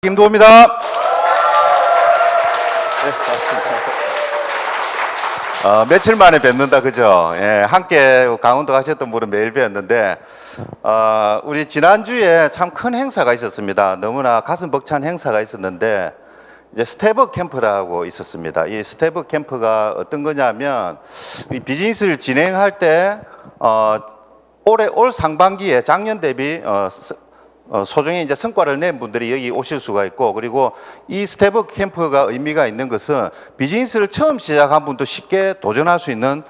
김도호입니다. 네, 반갑습니다. 며칠 만에 뵙는다, 그죠? 예, 함께 강원도 가셨던 분은 매일 뵀는데, 우리 지난주에 참 큰 행사가 있었습니다. 너무나 가슴 벅찬 행사가 있었는데, 이제 스텝업 캠프라고 있었습니다. 이 스텝업 캠프가 어떤 거냐면, 이 비즈니스를 진행할 때, 올 상반기에 작년 대비, 소정의 이제 성과를 낸 분들이 여기 오실 수가 있고, 그리고 이 스텝업 캠프가 의미가 있는 것은 비즈니스를 처음 시작한 분도 쉽게 도전할 수 있는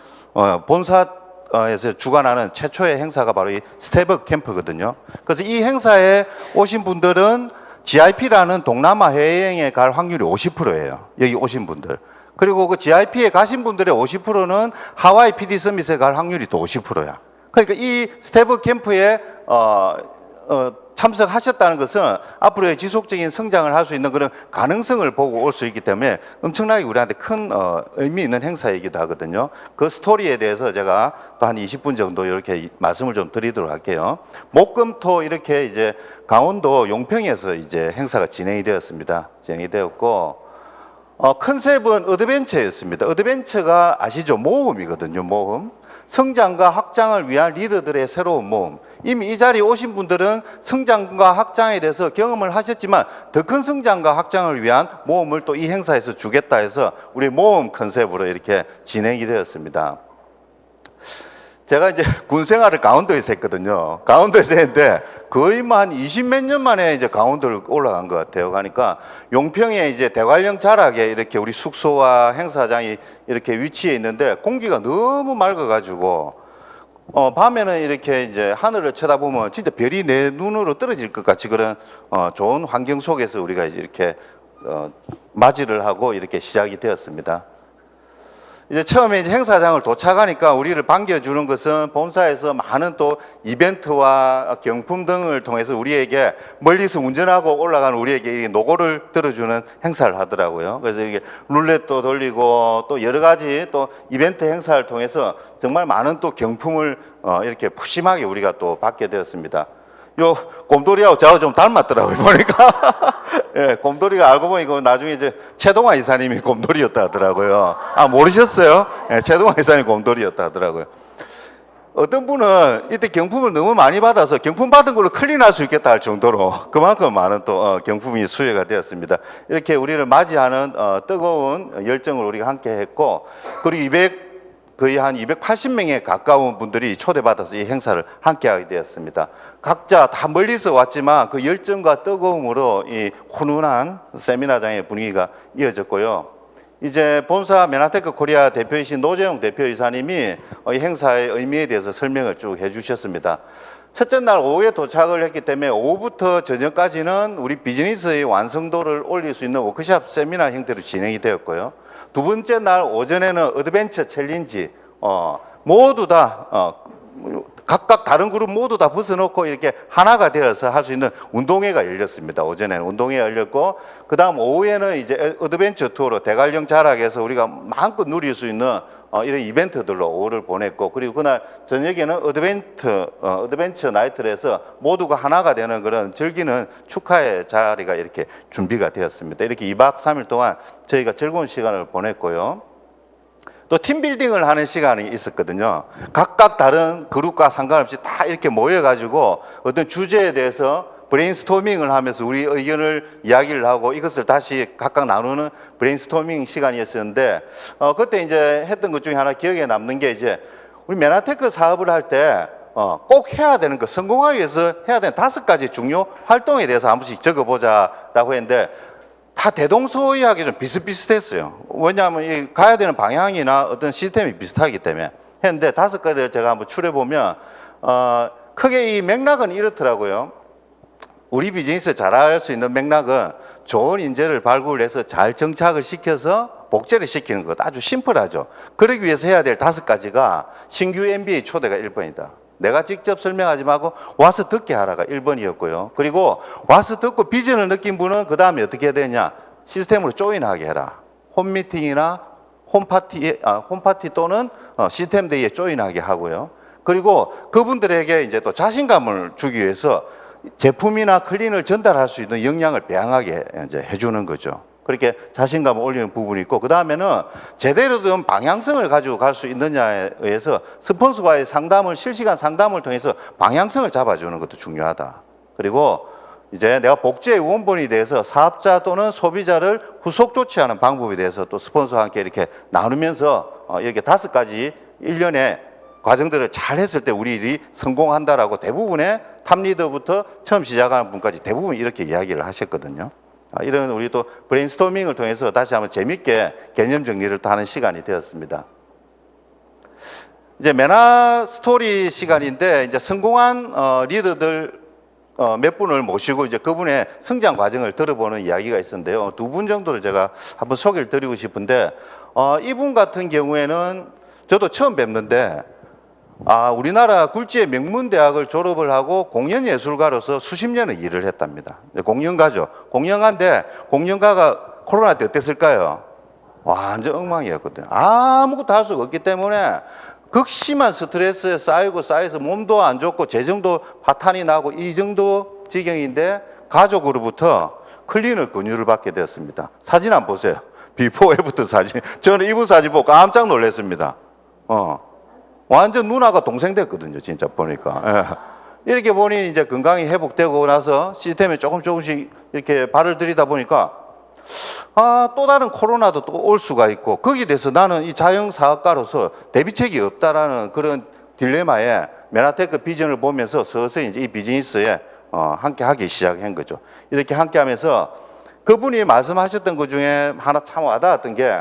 본사에서 주관하는 최초의 행사가 바로 이 스텝업 캠프거든요. 그래서 이 행사에 오신 분들은 GIP라는 동남아 해외여행에 갈 확률이 50%예요. 여기 오신 분들. 그리고 그 GIP에 가신 분들의 50%는 하와이 PD 서밋에 갈 확률이 또 50%야. 그러니까 이 스텝업 캠프에 참석하셨다는 것은 앞으로의 지속적인 성장을 할 수 있는 그런 가능성을 보고 올 수 있기 때문에 엄청나게 우리한테 큰 의미 있는 행사이기도 하거든요. 그 스토리에 대해서 제가 또 한 20분 정도 이렇게 말씀을 좀 드리도록 할게요. 목금토 이렇게 이제 강원도 용평에서 이제 행사가 진행이 되었습니다. 진행이 되었고, 컨셉은 어드벤처였습니다. 어드벤처가 아시죠? 모험이거든요, 모험. 성장과 확장을 위한 리더들의 새로운 모험. 이미 이 자리에 오신 분들은 성장과 확장에 대해서 경험을 하셨지만 더 큰 성장과 확장을 위한 모험을 또 이 행사에서 주겠다 해서 우리 모험 컨셉으로 이렇게 진행이 되었습니다. 제가 이제 군 생활을 강원도에서 했거든요. 강원도에서 했는데 거의 한 20몇 년 만에 이제 강원도를 올라간 것 같아요. 그러니까 용평에 이제 대관령 자락에 이렇게 우리 숙소와 행사장이 이렇게 위치해 있는데 공기가 너무 맑아가지고 밤에는 이렇게 이제 하늘을 쳐다보면 진짜 별이 내 눈으로 떨어질 것 같이 그런 좋은 환경 속에서 우리가 이제 이렇게 맞이를 하고 이렇게 시작이 되었습니다. 이제 처음에 이제 행사장을 도착하니까 우리를 반겨주는 것은 본사에서 많은 또 이벤트와 경품 등을 통해서 우리에게 멀리서 운전하고 올라가는 우리에게 노고를 들어주는 행사를 하더라고요. 그래서 이게 룰렛도 돌리고 또 여러 가지 또 이벤트 행사를 통해서 정말 많은 또 경품을 이렇게 푸짐하게 우리가 또 받게 되었습니다. 요 곰돌이하고 저하고 좀 닮았더라고요, 보니까. 예, 곰돌이가 알고 보니까 나중에 이제 최동화 이사님이 곰돌이였다 하더라고요. 아, 모르셨어요? 예, 최동화 이사님이 곰돌이였다 하더라고요. 어떤 분은 이때 경품을 너무 많이 받아서 경품 받은 걸로 클린할 수 있겠다 할 정도로 그만큼 많은 또 경품이 수여가 되었습니다. 이렇게 우리를 맞이하는 뜨거운 열정을 우리가 함께 했고, 그리고 거의 한 280명에 가까운 분들이 초대받아서 이 행사를 함께하게 되었습니다. 각자 다 멀리서 왔지만 그 열정과 뜨거움으로 이 훈훈한 세미나장의 분위기가 이어졌고요. 이제 본사 메나테크 코리아 대표이신 노재용 대표이사님이 이 행사의 의미에 대해서 설명을 쭉 해주셨습니다. 첫째 날 오후에 도착을 했기 때문에 오후부터 저녁까지는 우리 비즈니스의 완성도를 올릴 수 있는 워크숍 세미나 형태로 진행이 되었고요. 두 번째 날 오전에는 어드벤처 챌린지, 모두 다, 각각 다른 그룹 모두 다 벗어놓고 이렇게 하나가 되어서 할 수 있는 운동회가 열렸습니다. 오전에는 운동회가 열렸고, 그 다음 오후에는 이제 어드벤처 투어로 대관령 자락에서 우리가 마음껏 누릴 수 있는 이런 이벤트들로 오후를 보냈고, 그리고 그날 저녁에는 어드벤처 나이트를 해서 모두가 하나가 되는 그런 즐기는 축하의 자리가 이렇게 준비가 되었습니다. 이렇게 2박 3일 동안 저희가 즐거운 시간을 보냈고요. 또 팀빌딩을 하는 시간이 있었거든요. 각각 다른 그룹과 상관없이 다 이렇게 모여가지고 어떤 주제에 대해서 브레인스토밍을 하면서 우리 의견을 이야기를 하고 이것을 다시 각각 나누는 브레인스토밍 시간이었었는데, 그때 이제 했던 것 중에 하나 기억에 남는 게 이제 우리 메나테크 사업을 할 때 꼭 해야 되는 거, 성공하기 위해서 해야 되는 5가지 중요 활동에 대해서 한 번씩 적어보자라고 했는데 다 대동소이하게 좀 비슷비슷했어요. 왜냐하면 이 가야 되는 방향이나 어떤 시스템이 비슷하기 때문에 했는데 5가지를 제가 한번 추려보면 크게 이 맥락은 이렇더라고요. 우리 비즈니스 잘할 수 있는 맥락은 좋은 인재를 발굴해서 잘 정착을 시켜서 복제를 시키는 것, 아주 심플하죠. 그러기 위해서 해야 될 5가지가 신규 MBA 초대가 1번이다. 내가 직접 설명하지 말고 와서 듣게 하라가 1번이었고요. 그리고 와서 듣고 비전을 느낀 분은 그 다음에 어떻게 해야 되냐? 시스템으로 조인하게 해라. 홈미팅이나 홈파티 또는 시스템 데이에 조인하게 하고요. 그리고 그분들에게 이제 또 자신감을 주기 위해서 제품이나 클린을 전달할 수 있는 역량을 배양하게 이제 해주는 거죠. 그렇게 자신감을 올리는 부분이 있고, 그 다음에는 제대로 된 방향성을 가지고 갈 수 있느냐에 의해서 스폰서와의 상담을, 실시간 상담을 통해서 방향성을 잡아주는 것도 중요하다. 그리고 이제 내가 복지의 원본에 대해서 사업자 또는 소비자를 후속 조치하는 방법에 대해서 또 스폰서와 함께 이렇게 나누면서 이렇게 5가지 일련의 과정들을 잘 했을 때 우리 일이 성공한다라고 대부분의 탑리더부터 처음 시작하는 분까지 대부분 이렇게 이야기를 하셨거든요. 이런 우리 또 브레인스토밍을 통해서 다시 한번 재밌게 개념 정리를 또 하는 시간이 되었습니다. 이제 메나 스토리 시간인데, 이제 성공한 리더들 몇 분을 모시고 이제 그분의 성장 과정을 들어보는 이야기가 있었는데요. 2분 정도를 제가 한번 소개를 드리고 싶은데, 이분 같은 경우에는 저도 처음 뵙는데, 우리나라 굴지의 명문대학을 졸업을 하고 공연예술가로서 수십 년을 일을 했답니다. 공연가죠. 공연가인데, 공연가가 코로나 때 어땠을까요? 완전 엉망이었거든요. 아무것도 할 수가 없기 때문에 극심한 스트레스에 쌓여서 몸도 안 좋고 재정도 파탄이 나고 이 정도 지경인데, 가족으로부터 클린을 권유를 받게 되었습니다. 사진 한번 보세요. 비포 애프터 사진. 저는 이분 사진 보고 깜짝 놀랐습니다. 완전 누나가 동생 됐거든요, 진짜 보니까. 예. 이렇게 보니 이제 건강이 회복되고 나서 시스템에 조금씩 이렇게 발을 들이다 보니까, 또 다른 코로나도 또 올 수가 있고, 거기에 대해서 나는 이 자영사업가로서 대비책이 없다라는 그런 딜레마에 메나테크 비전을 보면서 서서히 이제 이 비즈니스에 함께 하기 시작한 거죠. 이렇게 함께 하면서 그분이 말씀하셨던 것 중에 하나 참 와닿았던 게,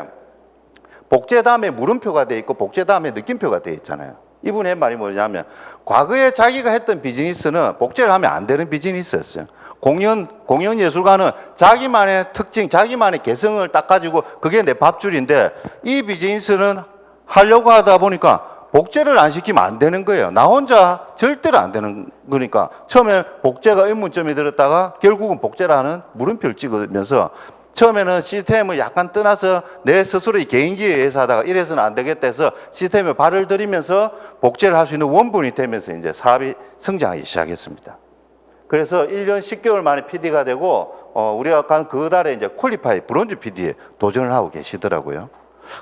복제 다음에 물음표가 돼 있고 복제 다음에 느낌표가 돼 있잖아요. 이분의 말이 뭐냐면, 과거에 자기가 했던 비즈니스는 복제를 하면 안 되는 비즈니스였어요. 공연 예술가는 자기만의 특징, 자기만의 개성을 딱 가지고 그게 내 밥줄인데, 이 비즈니스는 하려고 하다 보니까 복제를 안 시키면 안 되는 거예요. 나 혼자 절대로 안 되는 거니까 처음에 복제가 의문점이 들었다가 결국은 복제라는 물음표를 찍으면서, 처음에는 시스템을 약간 떠나서 내 스스로의 개인기에 의해서 하다가 이래서는 안 되겠다 해서 시스템에 발을 들이면서 복제를 할 수 있는 원본이 되면서 이제 사업이 성장하기 시작했습니다. 그래서 1년 10개월 만에 PD가 되고, 우리가 간 그 달에 이제 퀄리파이 브론즈 PD에 도전을 하고 계시더라고요.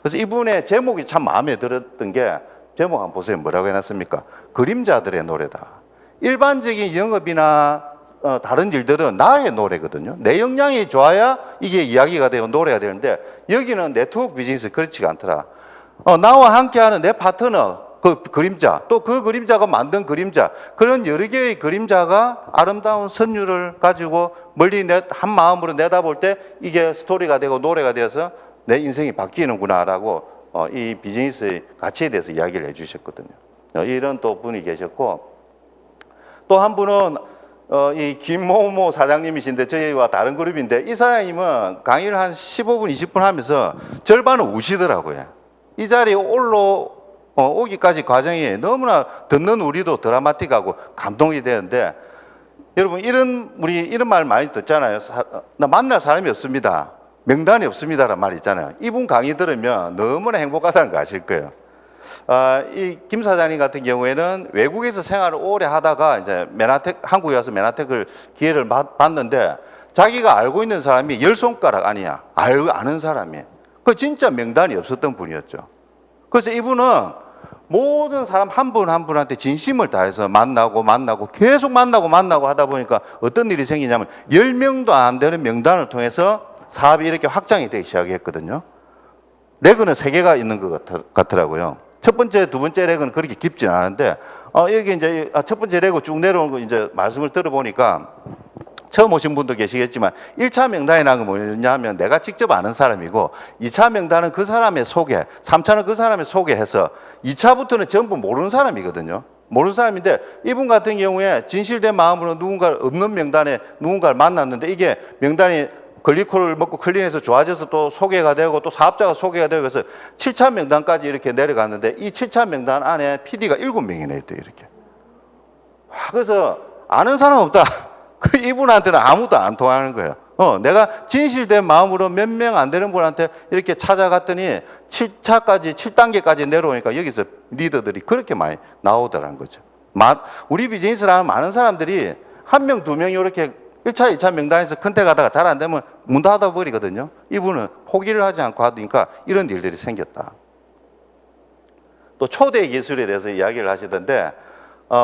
그래서 이분의 제목이 참 마음에 들었던 게, 제목 한번 보세요. 뭐라고 해놨습니까? 그림자들의 노래다. 일반적인 영업이나 다른 일들은 나의 노래거든요. 내 역량이 좋아야 이게 이야기가 되고 노래가 되는데, 여기는 네트워크 비즈니스 그렇지가 않더라. 나와 함께하는 내 파트너, 그 그림자, 또 그 그림자가 만든 그림자, 그런 여러 개의 그림자가 아름다운 선율을 가지고 멀리 한 마음으로 내다볼 때 이게 스토리가 되고 노래가 되어서 내 인생이 바뀌는구나라고 이 비즈니스의 가치에 대해서 이야기를 해주셨거든요. 이런 또 분이 계셨고, 또 한 분은 이 김모모 사장님이신데, 저희와 다른 그룹인데, 이 사장님은 강의를 한 15분, 20분 하면서 절반은 우시더라고요. 이 자리에 오기까지 과정이 너무나 듣는 우리도 드라마틱하고 감동이 되는데, 여러분 우리 이런 말 많이 듣잖아요. 나 만날 사람이 없습니다. 명단이 없습니다라는 말 있잖아요. 이분 강의 들으면 너무나 행복하다는 거 아실 거예요. 이 김 사장님 같은 경우에는 외국에서 생활을 오래 하다가 이제 한국에 와서 메나텍을 기회를 받는데, 자기가 알고 있는 사람이 10손가락 아니야. 아는 사람이. 그 진짜 명단이 없었던 분이었죠. 그래서 이분은 모든 사람 한 분 한 분한테 진심을 다해서 만나고 계속 만나고 하다 보니까 어떤 일이 생기냐면, 10명도 안 되는 명단을 통해서 사업이 이렇게 확장이 되기 시작했거든요. 레그는 3개가 있는 것 같더라고요. 첫 번째, 두 번째 레그는 그렇게 깊지는 않은데, 여기 이제 첫 번째 레그 쭉 내려오는 거 이제 말씀을 들어보니까, 처음 오신 분도 계시겠지만 1차 명단이라는 건 뭐냐면 내가 직접 아는 사람이고, 2차 명단은 그 사람의 소개, 3차는 그 사람의 소개해서 2차부터는 전부 모르는 사람이거든요. 모르는 사람인데, 이분 같은 경우에 진실된 마음으로 누군가를 없는 명단에 누군가를 만났는데, 이게 명단이 글리코를 먹고 클린해서 좋아져서 또 소개가 되고 또 사업자가 소개가 되고, 그래서 7차 명단까지 이렇게 내려갔는데, 이 7차 명단 안에 PD가 7명이나 있대요, 이렇게. 그래서 아는 사람 없다. 그 이분한테는 아무도 안 통하는 거예요. 내가 진실된 마음으로 몇 명 안 되는 분한테 이렇게 찾아갔더니 7단계까지 내려오니까 여기서 리더들이 그렇게 많이 나오더라는 거죠. 우리 비즈니스를 하는 많은 사람들이 한 명, 두 명이 이렇게 1차, 2차 명단에서 컨택하다가 잘 안 되면 문 닫아 버리거든요. 이분은 포기를 하지 않고 하니까 이런 일들이 생겼다. 또 초대 기술에 대해서 이야기를 하시던데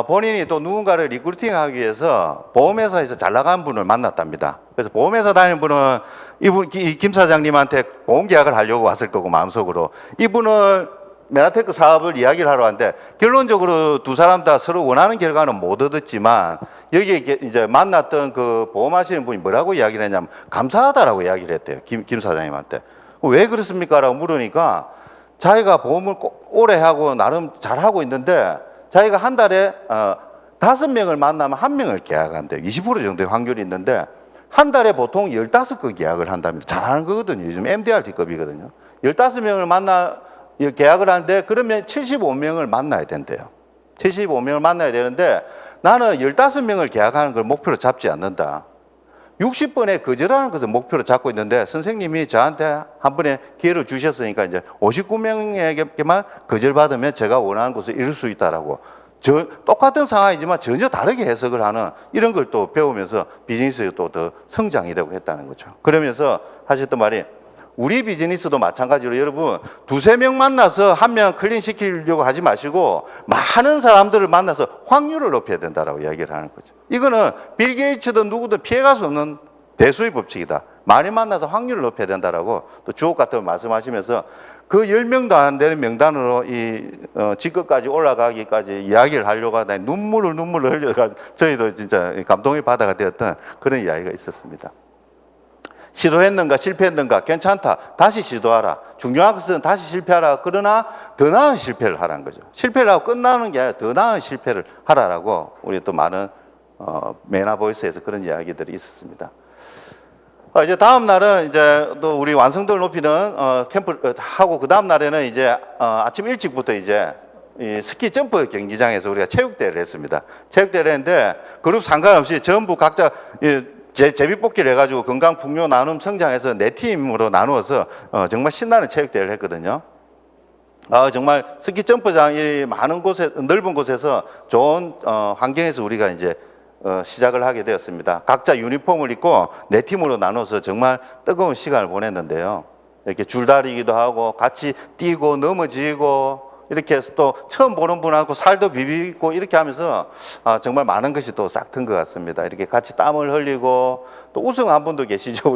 본인이 또 누군가를 리크루팅하기 위해서 보험회사에서 잘 나간 분을 만났답니다. 그래서 보험회사 다니는 분은 이분 김 사장님한테 보험계약을 하려고 왔을 거고 마음속으로 이분은 메나테크 사업을 이야기를 하러 왔는데 결론적으로 두 사람 다 서로 원하는 결과는 못 얻었지만 여기에 이제 만났던 그 보험하시는 분이 뭐라고 이야기를 했냐면 감사하다라고 이야기를 했대요. 김 사장님한테. 왜 그렇습니까? 라고 물으니까 자기가 보험을 오래 하고 나름 잘하고 있는데 자기가 한 달에 5명을 만나면 1명을 계약한대요. 20% 정도의 확률이 있는데 한 달에 보통 15건 계약을 한답니다. 잘하는 거거든요. 요즘 MDRT급이거든요. 15명을 계약을 하는데 그러면 75명을 만나야 된대요. 75명을 만나야 되는데 나는 15명을 계약하는 걸 목표로 잡지 않는다. 60번에 거절하는 것을 목표로 잡고 있는데 선생님이 저한테 한 번에 기회를 주셨으니까 이제 59명에게만 거절받으면 제가 원하는 것을 이룰 수 있다라고 똑같은 상황이지만 전혀 다르게 해석을 하는 이런 걸 또 배우면서 비즈니스에 또 더 성장이 되고 했다는 거죠. 그러면서 하셨던 말이 우리 비즈니스도 마찬가지로 여러분 2~3명 만나서 1명 클린 시키려고 하지 마시고 많은 사람들을 만나서 확률을 높여야 된다라고 이야기를 하는 거죠. 이거는 빌 게이츠든 누구든 피해갈 수 없는 대수의 법칙이다. 많이 만나서 확률을 높여야 된다라고 또 주옥 같은 걸 말씀하시면서 그 10명도 안 되는 명단으로 직급까지 올라가기까지 이야기를 하려고 하다 눈물을 흘려가지고 저희도 진짜 감동의 바다가 되었던 그런 이야기가 있었습니다. 시도했는가 실패했는가 괜찮다. 다시 시도하라. 중요한 것은 다시 실패하라. 그러나 더 나은 실패를 하라는 거죠. 실패를 하고 끝나는 게 아니라 더 나은 실패를 하라라고 우리 또 많은 메나보이스에서 그런 이야기들이 있었습니다. 이제 다음 날은 이제 또 우리 완성도를 높이는 캠프 하고 그 다음 날에는 이제 아침 일찍부터 이제 이 스키 점프 경기장에서 우리가 체육대회를 했습니다. 체육대회를 했는데 그룹 상관없이 전부 각자 제비뽑기를 해가지고 건강 풍요 나눔 성장해서 4팀으로 나누어서 정말 신나는 체육대회를 했거든요. 정말 스키 점프장이 많은 곳에 넓은 곳에서 좋은 환경에서 우리가 이제 시작을 하게 되었습니다. 각자 유니폼을 입고 4팀으로 나눠서 정말 뜨거운 시간을 보냈는데요. 이렇게 줄다리기도 하고 같이 뛰고 넘어지고 이렇게 해서 또 처음 보는 분하고 살도 비비고 이렇게 하면서 정말 많은 것이 또 싹 튼 것 같습니다. 이렇게 같이 땀을 흘리고 또 우승한 분도 계시죠.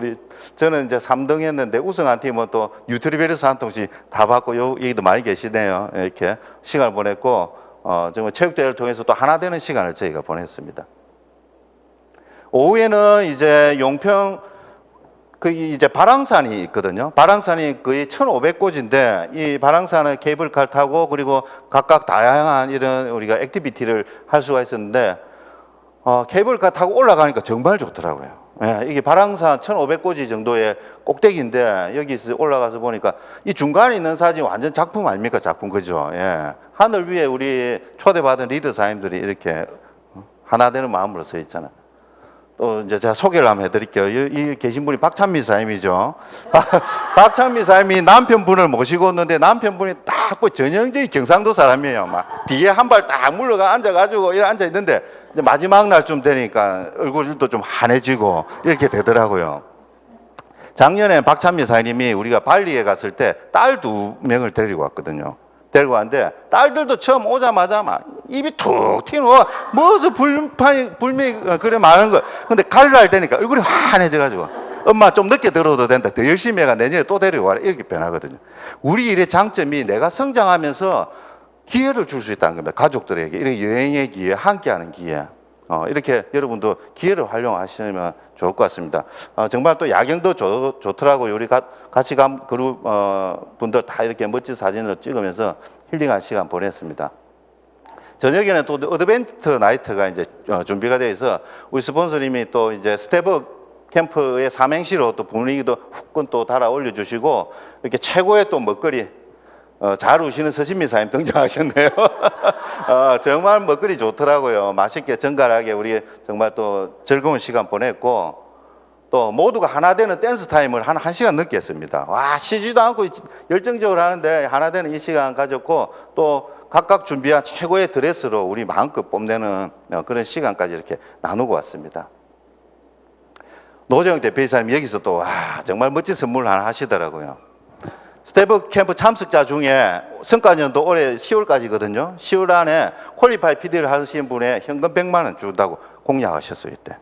저는 이제 3등 했는데 우승한 팀은 또 뉴트리베리스 한 통씩 다 받고 여기도 많이 계시네요. 이렇게 시간을 보냈고 정말 체육대회를 통해서 또 하나 되는 시간을 저희가 보냈습니다. 오후에는 이제 용평 이제 발왕산이 있거든요. 발왕산이 거의 1,500고지인데 이 발왕산을 케이블카를 타고 그리고 각각 다양한 이런 우리가 액티비티를 할 수가 있었는데 케이블카 타고 올라가니까 정말 좋더라고요. 이게 발왕산 1,500고지 정도의 꼭대기인데 여기서 올라가서 보니까 이 중간에 있는 사진이 완전 작품 아닙니까? 작품 그죠? 하늘 위에 우리 초대받은 리더사님들이 이렇게 하나 되는 마음으로 서 있잖아요. 또 이제 제가 소개를 한번 해드릴게요. 이 계신 분이 박찬미 사님이죠. 박찬미 사님이 남편분을 모시고 오는데 남편분이 딱 그 전형적인 경상도 사람이에요. 막 뒤에 한 발 딱 물러가 앉아가지고 이렇게 앉아 있는데 이제 마지막 날쯤 되니까 얼굴도 좀 환해지고 이렇게 되더라고요. 작년에 박찬미 사님이 우리가 발리에 갔을 때 딸 2명을 데리고 왔거든요. 데리고 왔는데 딸들도 처음 오자마자 막 입이 툭 튀는 거 무슨 불미 그래 많은 거. 근데 가을날 되니까 얼굴이 환해져가지고 엄마 좀 늦게 들어도 된다. 더 열심히 해가 내년에 또 데리고 와라. 이렇게 변하거든요. 우리 일의 장점이 내가 성장하면서 기회를 줄 수 있다는 겁니다. 가족들에게 이렇게 여행의 기회, 함께하는 기회. 이렇게 여러분도 기회를 활용하시면 좋을 것 같습니다. 정말 또 야경도 좋더라고요. 우리 같이 간 그룹 분들 다 이렇게 멋진 사진을 찍으면서 힐링한 시간 보냈습니다. 저녁에는 또 어드벤트 나이트가 이제 준비가 되어 있어 우리 스폰서님이 또 이제 스텝업 캠프의 삼행시로 또 분위기도 후끈 또 달아 올려주시고 이렇게 최고의 또 먹거리 잘 우시는 서신미 사님 등장하셨네요. 정말 먹거리 좋더라고요. 맛있게 정갈하게 우리 정말 또 즐거운 시간 보냈고 또 모두가 하나 되는 댄스 타임을 한 1시간 늦게 했습니다. 와, 쉬지도 않고 열정적으로 하는데 하나 되는 이 시간 가졌고 또 각각 준비한 최고의 드레스로 우리 마음껏 뽐내는 그런 시간까지 이렇게 나누고 왔습니다. 노재영 대표이사님 여기서 또 정말 멋진 선물을 하나 하시더라고요. 스텝업 캠프 참석자 중에 성과년도 올해 10월까지거든요. 10월 안에 퀄리파이 PD를 하시는 분에 현금 100만 원 준다고 공약하셨어요, 이때.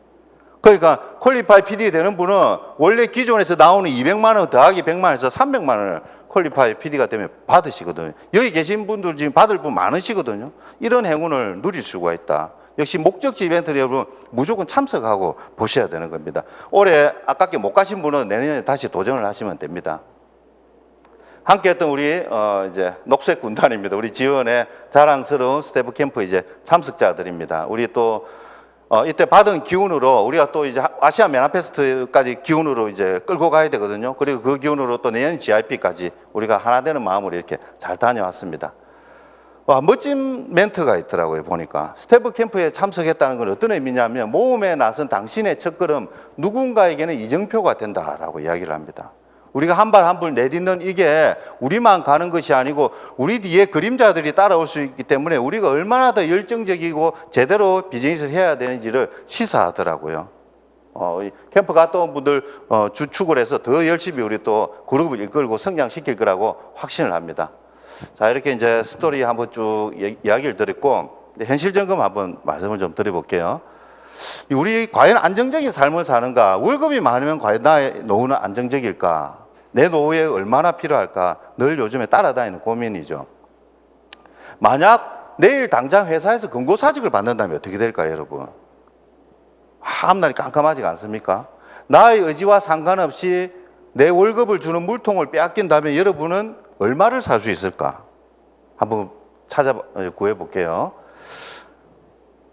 그러니까 퀄리파이 PD 되는 분은 원래 기존에서 나오는 200만 원 더하기 100만 원에서 300만 원을 퀄리파이 PD가 되면 받으시거든요. 여기 계신 분들 지금 받을 분 많으시거든요. 이런 행운을 누릴 수가 있다. 역시 목적지 이벤트를 여러분 무조건 참석하고 보셔야 되는 겁니다. 올해 아깝게 못 가신 분은 내년에 다시 도전을 하시면 됩니다. 함께했던 우리 이제 녹색 군단입니다. 우리 지원의 자랑스러운 스태프 캠프 이제 참석자들입니다. 우리 또 이때 받은 기운으로 우리가 또 이제 아시아 메나페스트까지 기운으로 이제 끌고 가야 되거든요. 그리고 그 기운으로 또 내년 GIP까지 우리가 하나 되는 마음으로 이렇게 잘 다녀왔습니다. 와, 멋진 멘트가 있더라고요. 보니까 스태프 캠프에 참석했다는 건 어떤 의미냐면 모험에 나선 당신의 첫걸음 누군가에게는 이정표가 된다라고 이야기를 합니다. 우리가 한 발 한 발 내딛는 이게 우리만 가는 것이 아니고 우리 뒤에 그림자들이 따라올 수 있기 때문에 우리가 얼마나 더 열정적이고 제대로 비즈니스를 해야 되는지를 시사하더라고요. 캠프 갔다 온 분들 주축을 해서 더 열심히 우리 또 그룹을 이끌고 성장시킬 거라고 확신을 합니다. 자, 이렇게 이제 스토리 한번 쭉 이야기를 드렸고 현실 점검 한번 말씀을 좀 드려볼게요. 우리 과연 안정적인 삶을 사는가? 월급이 많으면 과연 나의 노후는 안정적일까? 내 노후에 얼마나 필요할까? 늘 요즘에 따라다니는 고민이죠. 만약 내일 당장 회사에서 금고사직을 받는다면 어떻게 될까요, 여러분? 앞날이 깜깜하지 않습니까? 나의 의지와 상관없이 내 월급을 주는 물통을 빼앗긴다면 여러분은 얼마를 살 수 있을까? 한번 구해볼게요.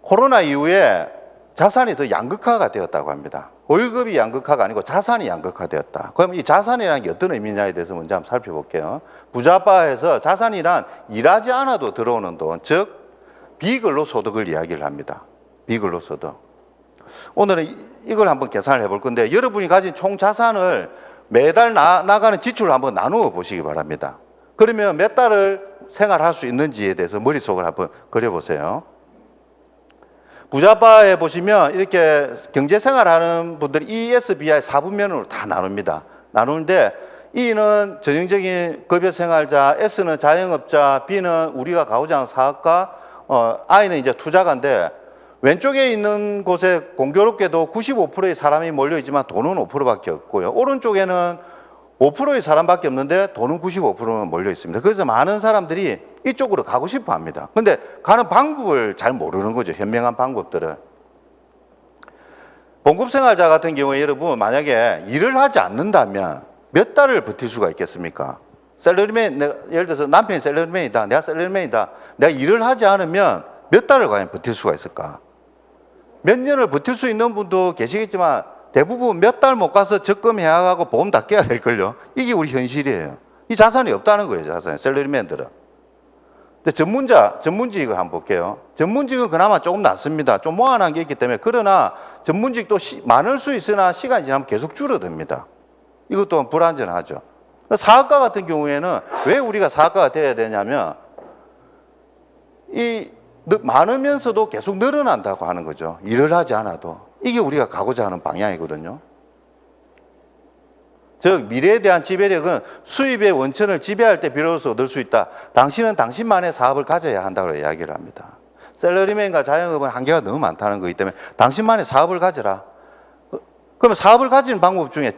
코로나 이후에 자산이 더 양극화가 되었다고 합니다. 월급이 양극화가 아니고 자산이 양극화되었다. 그럼 이 자산이라는 게 어떤 의미냐에 대해서 먼저 한번 살펴볼게요. 부자바에서 자산이란 일하지 않아도 들어오는 돈, 즉 비근로소득을 이야기를 합니다. 비근로소득. 오늘은 이걸 한번 계산을 해볼 건데 여러분이 가진 총 자산을 매달 나가는 지출을 한번 나누어 보시기 바랍니다. 그러면 몇 달을 생활할 수 있는지에 대해서 머릿속을 한번 그려보세요. 부자바에 보시면 이렇게 경제생활하는 분들이 ESBI 4분면으로 다 나눕니다. 나누는데 E는 전형적인 급여생활자, S는 자영업자, B는 우리가 가고자 하는 사업가, I는 이제 투자가인데 왼쪽에 있는 곳에 공교롭게도 95%의 사람이 몰려있지만 돈은 5%밖에 없고요. 오른쪽에는 5%의 사람밖에 없는데 돈은 95%는 몰려 있습니다. 그래서 많은 사람들이 이쪽으로 가고 싶어 합니다. 근데 가는 방법을 잘 모르는 거죠. 현명한 방법들을. 봉급생활자 같은 경우에 여러분 만약에 일을 하지 않는다면 몇 달을 버틸 수가 있겠습니까? 셀러리맨, 예를 들어서 남편이 셀러리맨이다. 내가 셀러리맨이다. 내가 일을 하지 않으면 몇 달을 과연 버틸 수가 있을까? 몇 년을 버틸 수 있는 분도 계시겠지만 대부분 몇 달 못 가서 적금 해약하고 보험 다 깨야 될걸요. 이게 우리 현실이에요. 이 자산이 없다는 거예요. 자산이. 셀러리맨들은. 근데 전문직을 한번 볼게요. 전문직은 그나마 조금 낫습니다. 좀 모아놓은 게 있기 때문에. 그러나 전문직도 많을 수 있으나 시간이 지나면 계속 줄어듭니다. 이것도 불안전하죠. 사업가 같은 경우에는 왜 우리가 사업가가 돼야 되냐면 많으면서도 계속 늘어난다고 하는 거죠. 일을 하지 않아도. 이게 우리가 가고자 하는 방향이거든요. 즉 미래에 대한 지배력은 수입의 원천을 지배할 때 비로소 얻을 수 있다. 당신은 당신만의 사업을 가져야 한다고 이야기를 합니다. 셀러리맨과 자영업은 한계가 너무 많다는 거기 때문에 당신만의 사업을 가져라. 그러면 사업을 가지는 방법 중에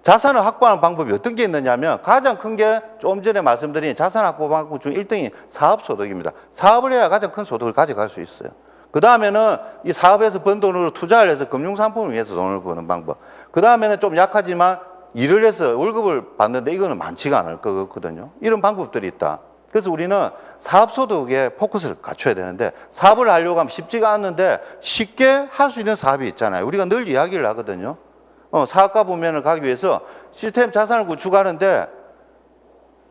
자산을 확보하는 방법이 어떤 게 있느냐면 가장 큰 게 좀 전에 말씀드린 자산 확보 방법 중 1등이 사업소득입니다. 사업을 해야 가장 큰 소득을 가져갈 수 있어요. 그 다음에는 이 사업에서 번 돈으로 투자를 해서 금융상품을 위해서 돈을 버는 방법. 그 다음에는 좀 약하지만 일을 해서 월급을 받는데 이거는 많지가 않을 거거든요. 이런 방법들이 있다. 그래서 우리는 사업소득에 포커스를 갖춰야 되는데 사업을 하려고 하면 쉽지가 않는데 쉽게 할 수 있는 사업이 있잖아요. 우리가 늘 이야기를 하거든요. 사업가 부면을 가기 위해서 시스템 자산을 구축하는데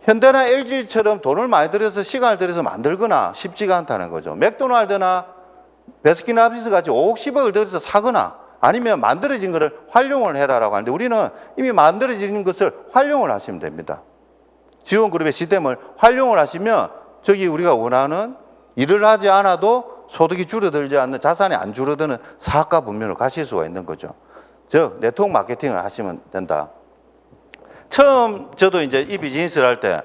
현대나 LG처럼 돈을 많이 들여서 시간을 들여서 만들거나 쉽지가 않다는 거죠. 맥도날드나 베스킨라빈스 같이 5억 10억을 들여서 사거나 아니면 만들어진 것을 활용을 해라라고 하는데 우리는 이미 만들어진 것을 활용을 하시면 됩니다. 지원그룹의 시스템을 활용을 하시면 저기 우리가 원하는 일을 하지 않아도 소득이 줄어들지 않는, 자산이 안 줄어드는 사업가 분면으로 가실 수가 있는 거죠. 즉 네트워크 마케팅을 하시면 된다. 처음 저도 이제 이 비즈니스를 할 때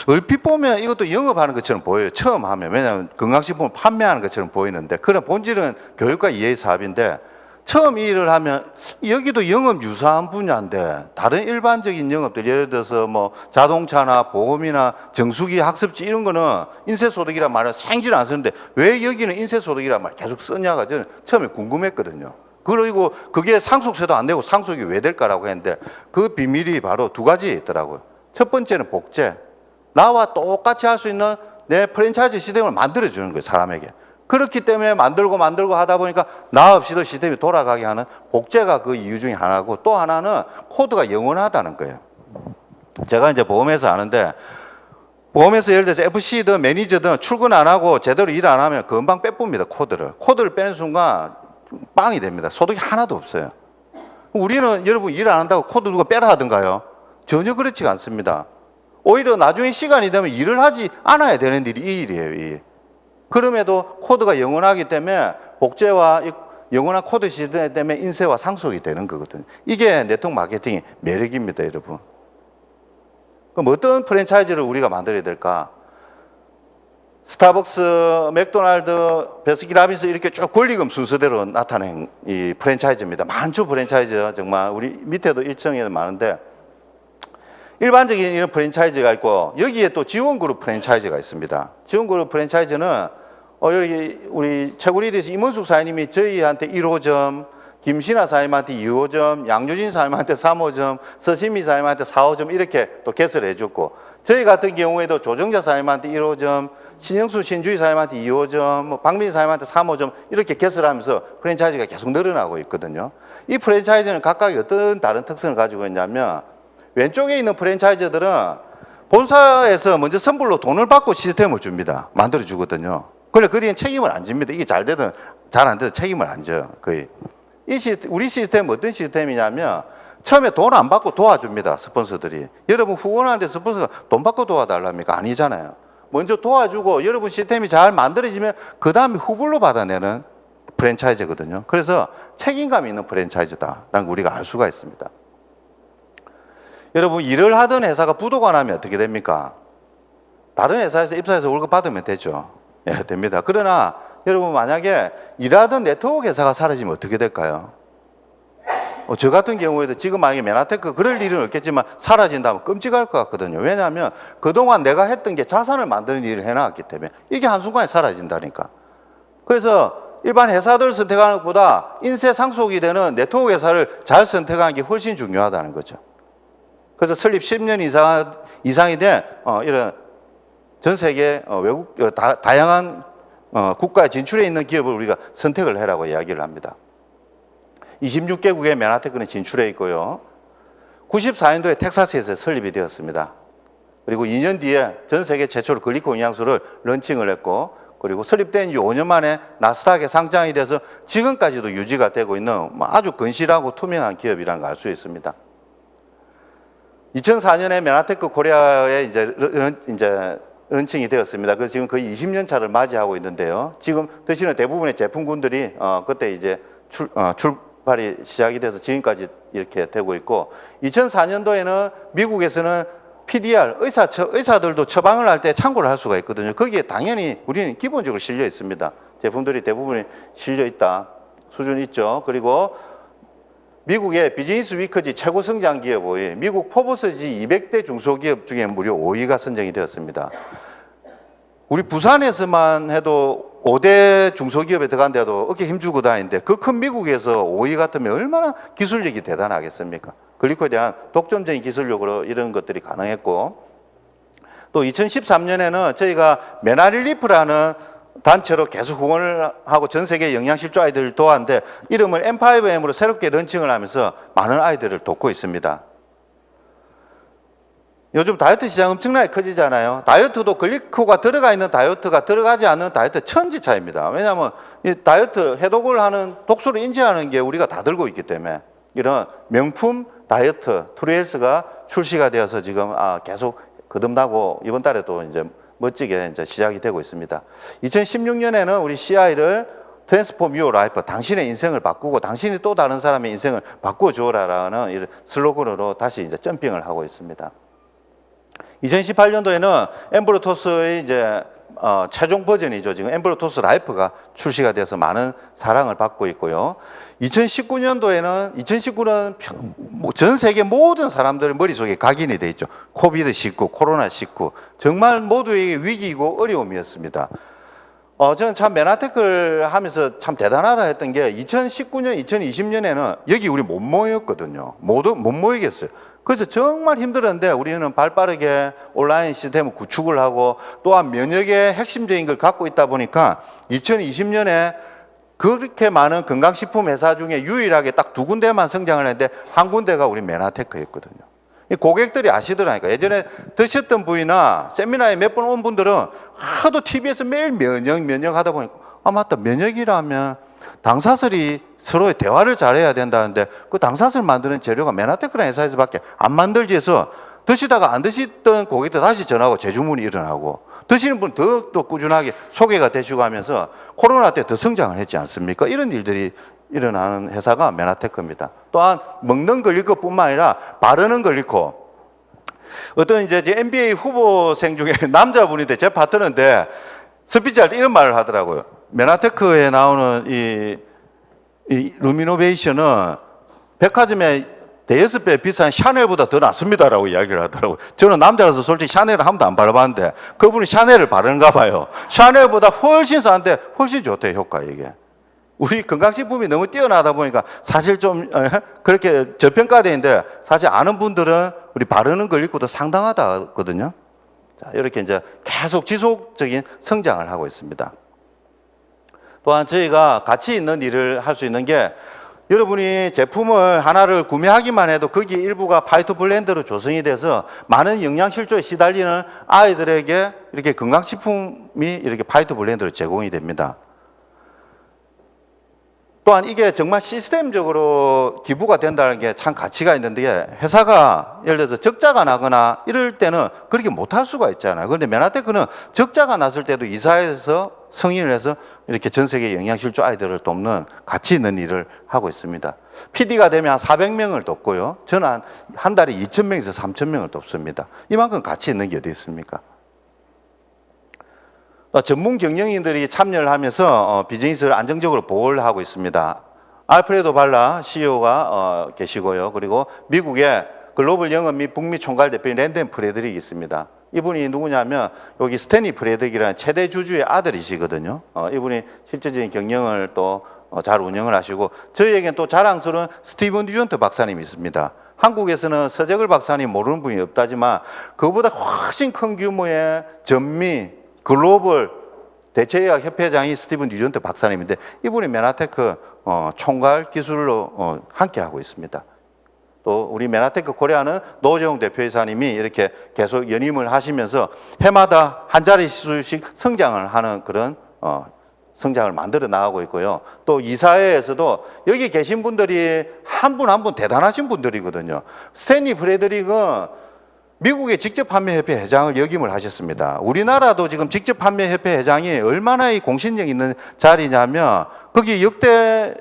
얼핏 보면 이것도 영업하는 것처럼 보여요. 처음 하면. 왜냐하면 건강식품을 판매하는 것처럼 보이는데, 그런 본질은 교육과 이해의 사업인데, 처음 이 일을 하면 여기도 영업 유사한 분야인데 다른 일반적인 영업들, 예를 들어서 뭐 자동차나 보험이나 정수기, 학습지 이런 거는 인쇄소득이란 말을 생지를 안 쓰는데 왜 여기는 인쇄소득이란 말 계속 쓰냐가 저는 처음에 궁금했거든요. 그리고 그게 상속세도 안 내고 상속이 왜 될까라고 했는데 그 비밀이 바로 두 가지에 있더라고요. 첫 번째는 복제. 나와 똑같이 할 수 있는 내 프랜차이즈 시스템을 만들어주는 거예요, 사람에게. 그렇기 때문에 만들고 하다 보니까 나 없이도 시스템이 돌아가게 하는 복제가 그 이유 중에 하나고, 또 하나는 코드가 영원하다는 거예요. 제가 이제 보험회사 하는데, 보험회사 예를 들어서 FC든 매니저든 출근 안 하고 제대로 일 안 하면 금방 빼쁩니다, 코드를. 코드를 빼는 순간 빵이 됩니다. 소득이 하나도 없어요. 우리는 여러분 일 안 한다고 코드 누가 빼라 하던가요? 전혀 그렇지가 않습니다. 오히려 나중에 시간이 되면 일을 하지 않아야 되는 일이 이 일이에요, 이 일. 그럼에도 코드가 영원하기 때문에 복제와 영원한 코드 시스템 때문에 인쇄와 상속이 되는 거거든요. 이게 네트워크 마케팅의 매력입니다, 여러분. 그럼 어떤 프랜차이즈를 우리가 만들어야 될까? 스타벅스, 맥도날드, 베스킨라빈스 이렇게 쭉 권리금 순서대로 나타낸 이 프랜차이즈입니다. 많죠, 프랜차이즈. 정말 우리 밑에도 1층에 많은데, 일반적인 이런 프랜차이즈가 있고 여기에 또 지원그룹 프랜차이즈가 있습니다. 지원그룹 프랜차이즈는 여기 우리 최고리드에서 임원숙 사장님이 저희한테 1호점, 김신아 사장님한테 2호점, 양유진 사장님한테 3호점, 서신미 사장님한테 4호점 이렇게 또 개설해 줬고, 저희 같은 경우에도 조정자 사장님한테 1호점, 신영수 신주희 사장님한테 2호점, 뭐 박민희 사장님한테 3호점 이렇게 개설하면서 프랜차이즈가 계속 늘어나고 있거든요. 이 프랜차이즈는 각각이 어떤 다른 특성을 가지고 있냐면, 왼쪽에 있는 프랜차이즈들은 본사에서 먼저 선불로 돈을 받고 시스템을 줍니다. 만들어 주거든요. 그래 그 뒤엔 책임을 안 집니다. 이게 잘 되든 잘 안 되든 책임을 안 져요, 거의. 우리 시스템은 어떤 시스템이냐면 처음에 돈 안 받고 도와줍니다, 스폰서들이. 여러분 후원하는데 스폰서가 돈 받고 도와달랍니까? 아니잖아요. 먼저 도와주고 여러분 시스템이 잘 만들어지면 그 다음에 후불로 받아내는 프랜차이즈거든요. 그래서 책임감 있는 프랜차이즈다라는 걸 우리가 알 수가 있습니다. 여러분 일을 하던 회사가 부도가 나면 어떻게 됩니까? 다른 회사에서 입사해서 월급 받으면 되죠. 예, 됩니다. 그러나 여러분 만약에 일하던 네트워크 회사가 사라지면 어떻게 될까요? 저 같은 경우에도 지금 만약에 메나테크 그럴 일은 없겠지만 사라진다면 끔찍할 것 같거든요. 왜냐하면 그동안 내가 했던 게 자산을 만드는 일을 해나갔기 때문에 이게 한순간에 사라진다니까. 그래서 일반 회사들 선택하는 것보다 인쇄 상속이 되는 네트워크 회사를 잘 선택하는 게 훨씬 중요하다는 거죠. 그래서 설립 10년 이상이 된 이런 전 세계 외국 다양한 국가에 진출해 있는 기업을 우리가 선택을 해라고 이야기를 합니다. 26개국의 메나테크는 진출해 있고요. 94년도에 텍사스에서 설립이 되었습니다. 그리고 2년 뒤에 전 세계 최초로 글리콘 영양소를 런칭을 했고, 그리고 설립된 지 5년 만에 나스닥에 상장이 돼서 지금까지도 유지가 되고 있는 아주 건실하고 투명한 기업이라는 걸 알 수 있습니다. 2004년에 메나테크 코리아에 이제 런칭이 되었습니다. 그래서 지금 거의 20년 차를 맞이하고 있는데요. 지금 드시는 대부분의 제품군들이 그때 이제 출발이 시작이 돼서 지금까지 이렇게 되고 있고, 2004년도에는 미국에서는 PDR, 의사들도 처방을 할 때 참고를 할 수가 있거든요. 거기에 당연히 우리는 기본적으로 실려 있습니다. 제품들이 대부분이 실려 있다. 수준이 있죠. 그리고 미국의 비즈니스 위크지 최고 성장 기업 5위, 미국 포브스지 200대 중소기업 중에 무려 5위가 선정이 되었습니다. 우리 부산에서만 해도 5대 중소기업에 들어간데도 어깨 힘주고 다니는데 그 큰 미국에서 5위 같으면 얼마나 기술력이 대단하겠습니까? 글리코에 대한 독점적인 기술력으로 이런 것들이 가능했고, 또 2013년에는 저희가 메나릴리프라는 단체로 계속 후원을 하고 전 세계 영양실조 아이들을 도왔는데 이름을 M5M으로 새롭게 런칭을 하면서 많은 아이들을 돕고 있습니다. 요즘 다이어트 시장 엄청나게 커지잖아요. 다이어트도 글리코가 들어가 있는 다이어트가 들어가지 않는 다이어트 천지 차이입니다. 왜냐하면 이 다이어트 해독을 하는 독소를 인지하는 게 우리가 다 들고 있기 때문에 이런 명품 다이어트 트루헬스가 출시가 되어서 지금 계속 거듭나고 이번 달에 또 이제 멋지게 이제 시작이 되고 있습니다. 2016년에는 우리 CI를 Transform Your Life, 당신의 인생을 바꾸고 당신이 또 다른 사람의 인생을 바꾸어 주어라라는 이런 슬로건으로 다시 이제 점핑을 하고 있습니다. 2018년도에는 엠브로토스의 이제 최종 버전이죠. 지금 엠브로토스 라이프가 출시가 돼서 많은 사랑을 받고 있고요. 2019년도는 전 세계 모든 사람들의 머릿속에 각인이 돼 있죠. 코비드19, 코로나19 정말 모두에게 위기이고 어려움이었습니다. 저는 참 메나테크를 하면서 참 대단하다 했던 게 2019년, 2020년에는 여기 우리 못 모였거든요. 못 모이겠어요. 그래서 정말 힘들었는데 우리는 발빠르게 온라인 시스템을 구축을 하고 또한 면역의 핵심적인 걸 갖고 있다 보니까 2020년에 그렇게 많은 건강식품 회사 중에 유일하게 딱 두 군데만 성장을 했는데 한 군데가 우리 메나테크였거든요. 고객들이 아시더라니까. 예전에 드셨던 부위나 세미나에 몇 번 온 분들은 하도 TV에서 매일 면역 하다 보니까 맞다, 면역이라면 당사슬이 서로의 대화를 잘해야 된다는데 그 당사슬 만드는 재료가 메나테크라는 회사에서밖에 안 만들지 해서 드시다가 안 드시던 고객들 다시 전화하고 재주문이 일어나고 드시는 분 더욱더 꾸준하게 소개가 되시고 하면서 코로나 때 더 성장을 했지 않습니까? 이런 일들이 일어나는 회사가 메나테크입니다. 또한 먹는 걸리코뿐만 아니라 바르는 걸리코. 어떤 이제 제 MBA 후보생 중에 남자분인데 제 파트너인데 스피치 할 때 이런 말을 하더라고요. 메나테크에 나오는 이 루미노베이션은 백화점에 대여섯 배 비싼 샤넬보다 더 낫습니다라고 이야기를 하더라고요. 저는 남자라서 솔직히 샤넬을 한 번도 안 발라봤는데 그분이 샤넬을 바르는가 봐요. 샤넬보다 훨씬 싼데 훨씬 좋대요, 효과 이게. 우리 건강식품이 너무 뛰어나다 보니까 사실 좀 그렇게 저평가되는데 사실 아는 분들은 우리 바르는 걸리고도 상당하다 하거든요. 자, 이렇게 이제 계속 지속적인 성장을 하고 있습니다. 또한 저희가 가치 있는 일을 할 수 있는 게 여러분이 제품을 하나를 구매하기만 해도 거기 일부가 파이토 블렌드로 조성이 돼서 많은 영양실조에 시달리는 아이들에게 이렇게 건강식품이 이렇게 파이토 블렌드로 제공이 됩니다. 또한 이게 정말 시스템적으로 기부가 된다는 게 참 가치가 있는데 회사가 예를 들어서 적자가 나거나 이럴 때는 그렇게 못할 수가 있잖아요. 그런데 메나테크는 적자가 났을 때도 이사해서 승인을 해서 이렇게 전 세계 영양실조 아이들을 돕는 가치 있는 일을 하고 있습니다. PD가 되면 한 400명을 돕고요. 저는 한 달에 2,000명에서 3,000명을 돕습니다. 이만큼 가치 있는 게 어디 있습니까? 전문 경영인들이 참여를 하면서 비즈니스를 안정적으로 보호를 하고 있습니다. 알프레도 발라 CEO가 계시고요. 그리고 미국의 글로벌 영업 및 북미 총괄 대표인 랜든 프레드릭이 있습니다. 이분이 누구냐면 여기 스탠리 프레드릭이라는 최대 주주의 아들이시거든요. 이분이 실질적인 경영을 또 잘 운영을 하시고 저희에겐 또 자랑스러운 스티븐 뉴전트 박사님이 있습니다. 한국에서는 서재글 박사님 모르는 분이 없다지만 그보다 훨씬 큰 규모의 전미 글로벌 대체의학 협회장이 스티븐 뉴전트 박사님인데 이분이 메나테크 총괄 기술로 함께 하고 있습니다. 또 우리 메나테크 코리아는 노재용 대표이사님이 이렇게 계속 연임을 하시면서 해마다 한 자릿수씩 성장을 하는 그런 성장을 만들어 나가고 있고요. 또 이사회에서도 여기 계신 분들이 한 분 한 분 대단하신 분들이거든요. 스탠리 프레드릭은 미국의 직접판매협회 회장을 역임을 하셨습니다. 우리나라도 지금 직접판매협회 회장이 얼마나 공신력 있는 자리냐면 거기 역대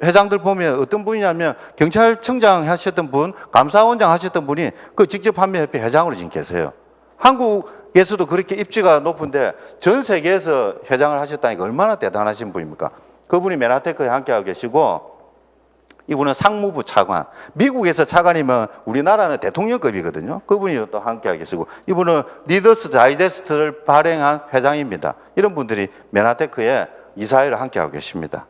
회장들 보면 어떤 분이냐면 경찰청장 하셨던 분, 감사원장 하셨던 분이 그 직접판매협회 회장으로 지금 계세요. 한국에서도 그렇게 입지가 높은데 전 세계에서 회장을 하셨다니까 얼마나 대단하신 분입니까? 그분이 메나테크에 함께하고 계시고 이분은 상무부 차관, 미국에서 차관이면 우리나라는 대통령급이거든요. 그분이 또 함께하고 계시고 이분은 리더스 다이제스트를 발행한 회장입니다. 이런 분들이 메나테크에 이사회를 함께하고 계십니다.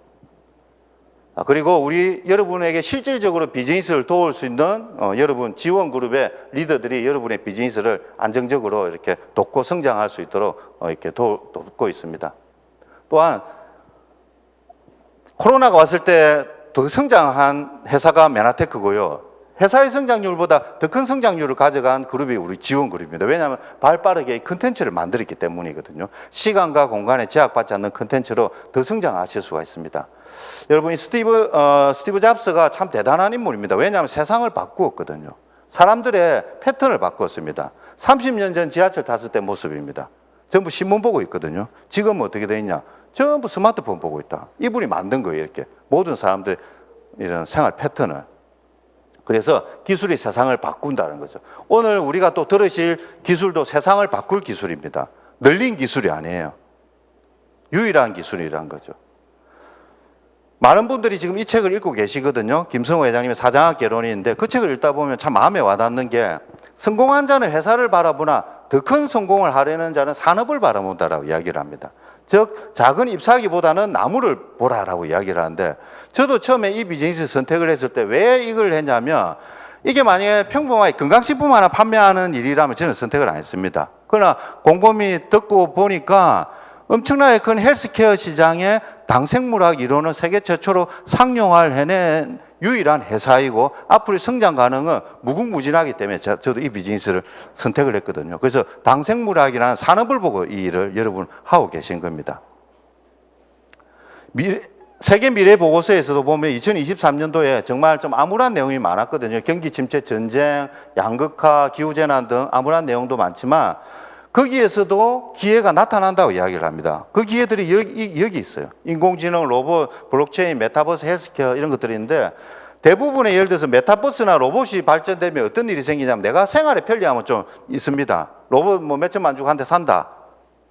그리고 우리 여러분에게 실질적으로 비즈니스를 도울 수 있는 여러분 지원 그룹의 리더들이 여러분의 비즈니스를 안정적으로 이렇게 돕고 성장할 수 있도록 이렇게 돕고 있습니다. 또한 코로나가 왔을 때 더 성장한 회사가 메나테크고요. 회사의 성장률보다 더 큰 성장률을 가져간 그룹이 우리 지원 그룹입니다. 왜냐하면 발빠르게 컨텐츠를 만들었기 때문이거든요. 시간과 공간에 제약받지 않는 컨텐츠로 더 성장하실 수가 있습니다. 여러분, 스티브 잡스가 참 대단한 인물입니다. 왜냐하면 세상을 바꾸었거든요. 사람들의 패턴을 바꾸었습니다. 30년 전 지하철 탔을 때 모습입니다. 전부 신문 보고 있거든요. 지금은 어떻게 돼 있냐? 전부 스마트폰 보고 있다. 이분이 만든 거예요, 이렇게. 모든 사람들 이런 생활 패턴을. 그래서 기술이 세상을 바꾼다는 거죠. 오늘 우리가 또 들으실 기술도 세상을 바꿀 기술입니다. 늘린 기술이 아니에요. 유일한 기술이란 거죠. 많은 분들이 지금 이 책을 읽고 계시거든요. 김성호 회장님의 사장학 개론인데 그 책을 읽다 보면 참 마음에 와닿는 게 성공한 자는 회사를 바라보나 더 큰 성공을 하려는 자는 산업을 바라본다라고 이야기를 합니다. 즉 작은 잎사귀보다는 나무를 보라라고 이야기를 하는데 저도 처음에 이 비즈니스 선택을 했을 때 왜 이걸 했냐면 이게 만약에 평범하게 건강식품 하나 판매하는 일이라면 저는 선택을 안 했습니다. 그러나 곰곰이 듣고 보니까 엄청나게 큰 헬스케어 시장에 당생물학 이론은 세계 최초로 상용화를 해낸 유일한 회사이고 앞으로 성장 가능은 무궁무진하기 때문에 저도 이 비즈니스를 선택을 했거든요. 그래서 당생물학이라는 산업을 보고 이 일을 여러분 하고 계신 겁니다. 세계 미래 보고서에서도 보면 2023년도에 정말 좀 암울한 내용이 많았거든요. 경기 침체, 전쟁, 양극화, 기후재난 등 암울한 내용도 많지만 거기에서도 기회가 나타난다고 이야기를 합니다. 그 기회들이 여기 있어요. 인공지능, 로봇, 블록체인, 메타버스, 헬스케어 이런 것들이 있는데 대부분의 예를 들어서 메타버스나 로봇이 발전되면 어떤 일이 생기냐면 내가 생활에 편리함은 좀 있습니다. 로봇 뭐 몇 천만 주고 한 대 산다.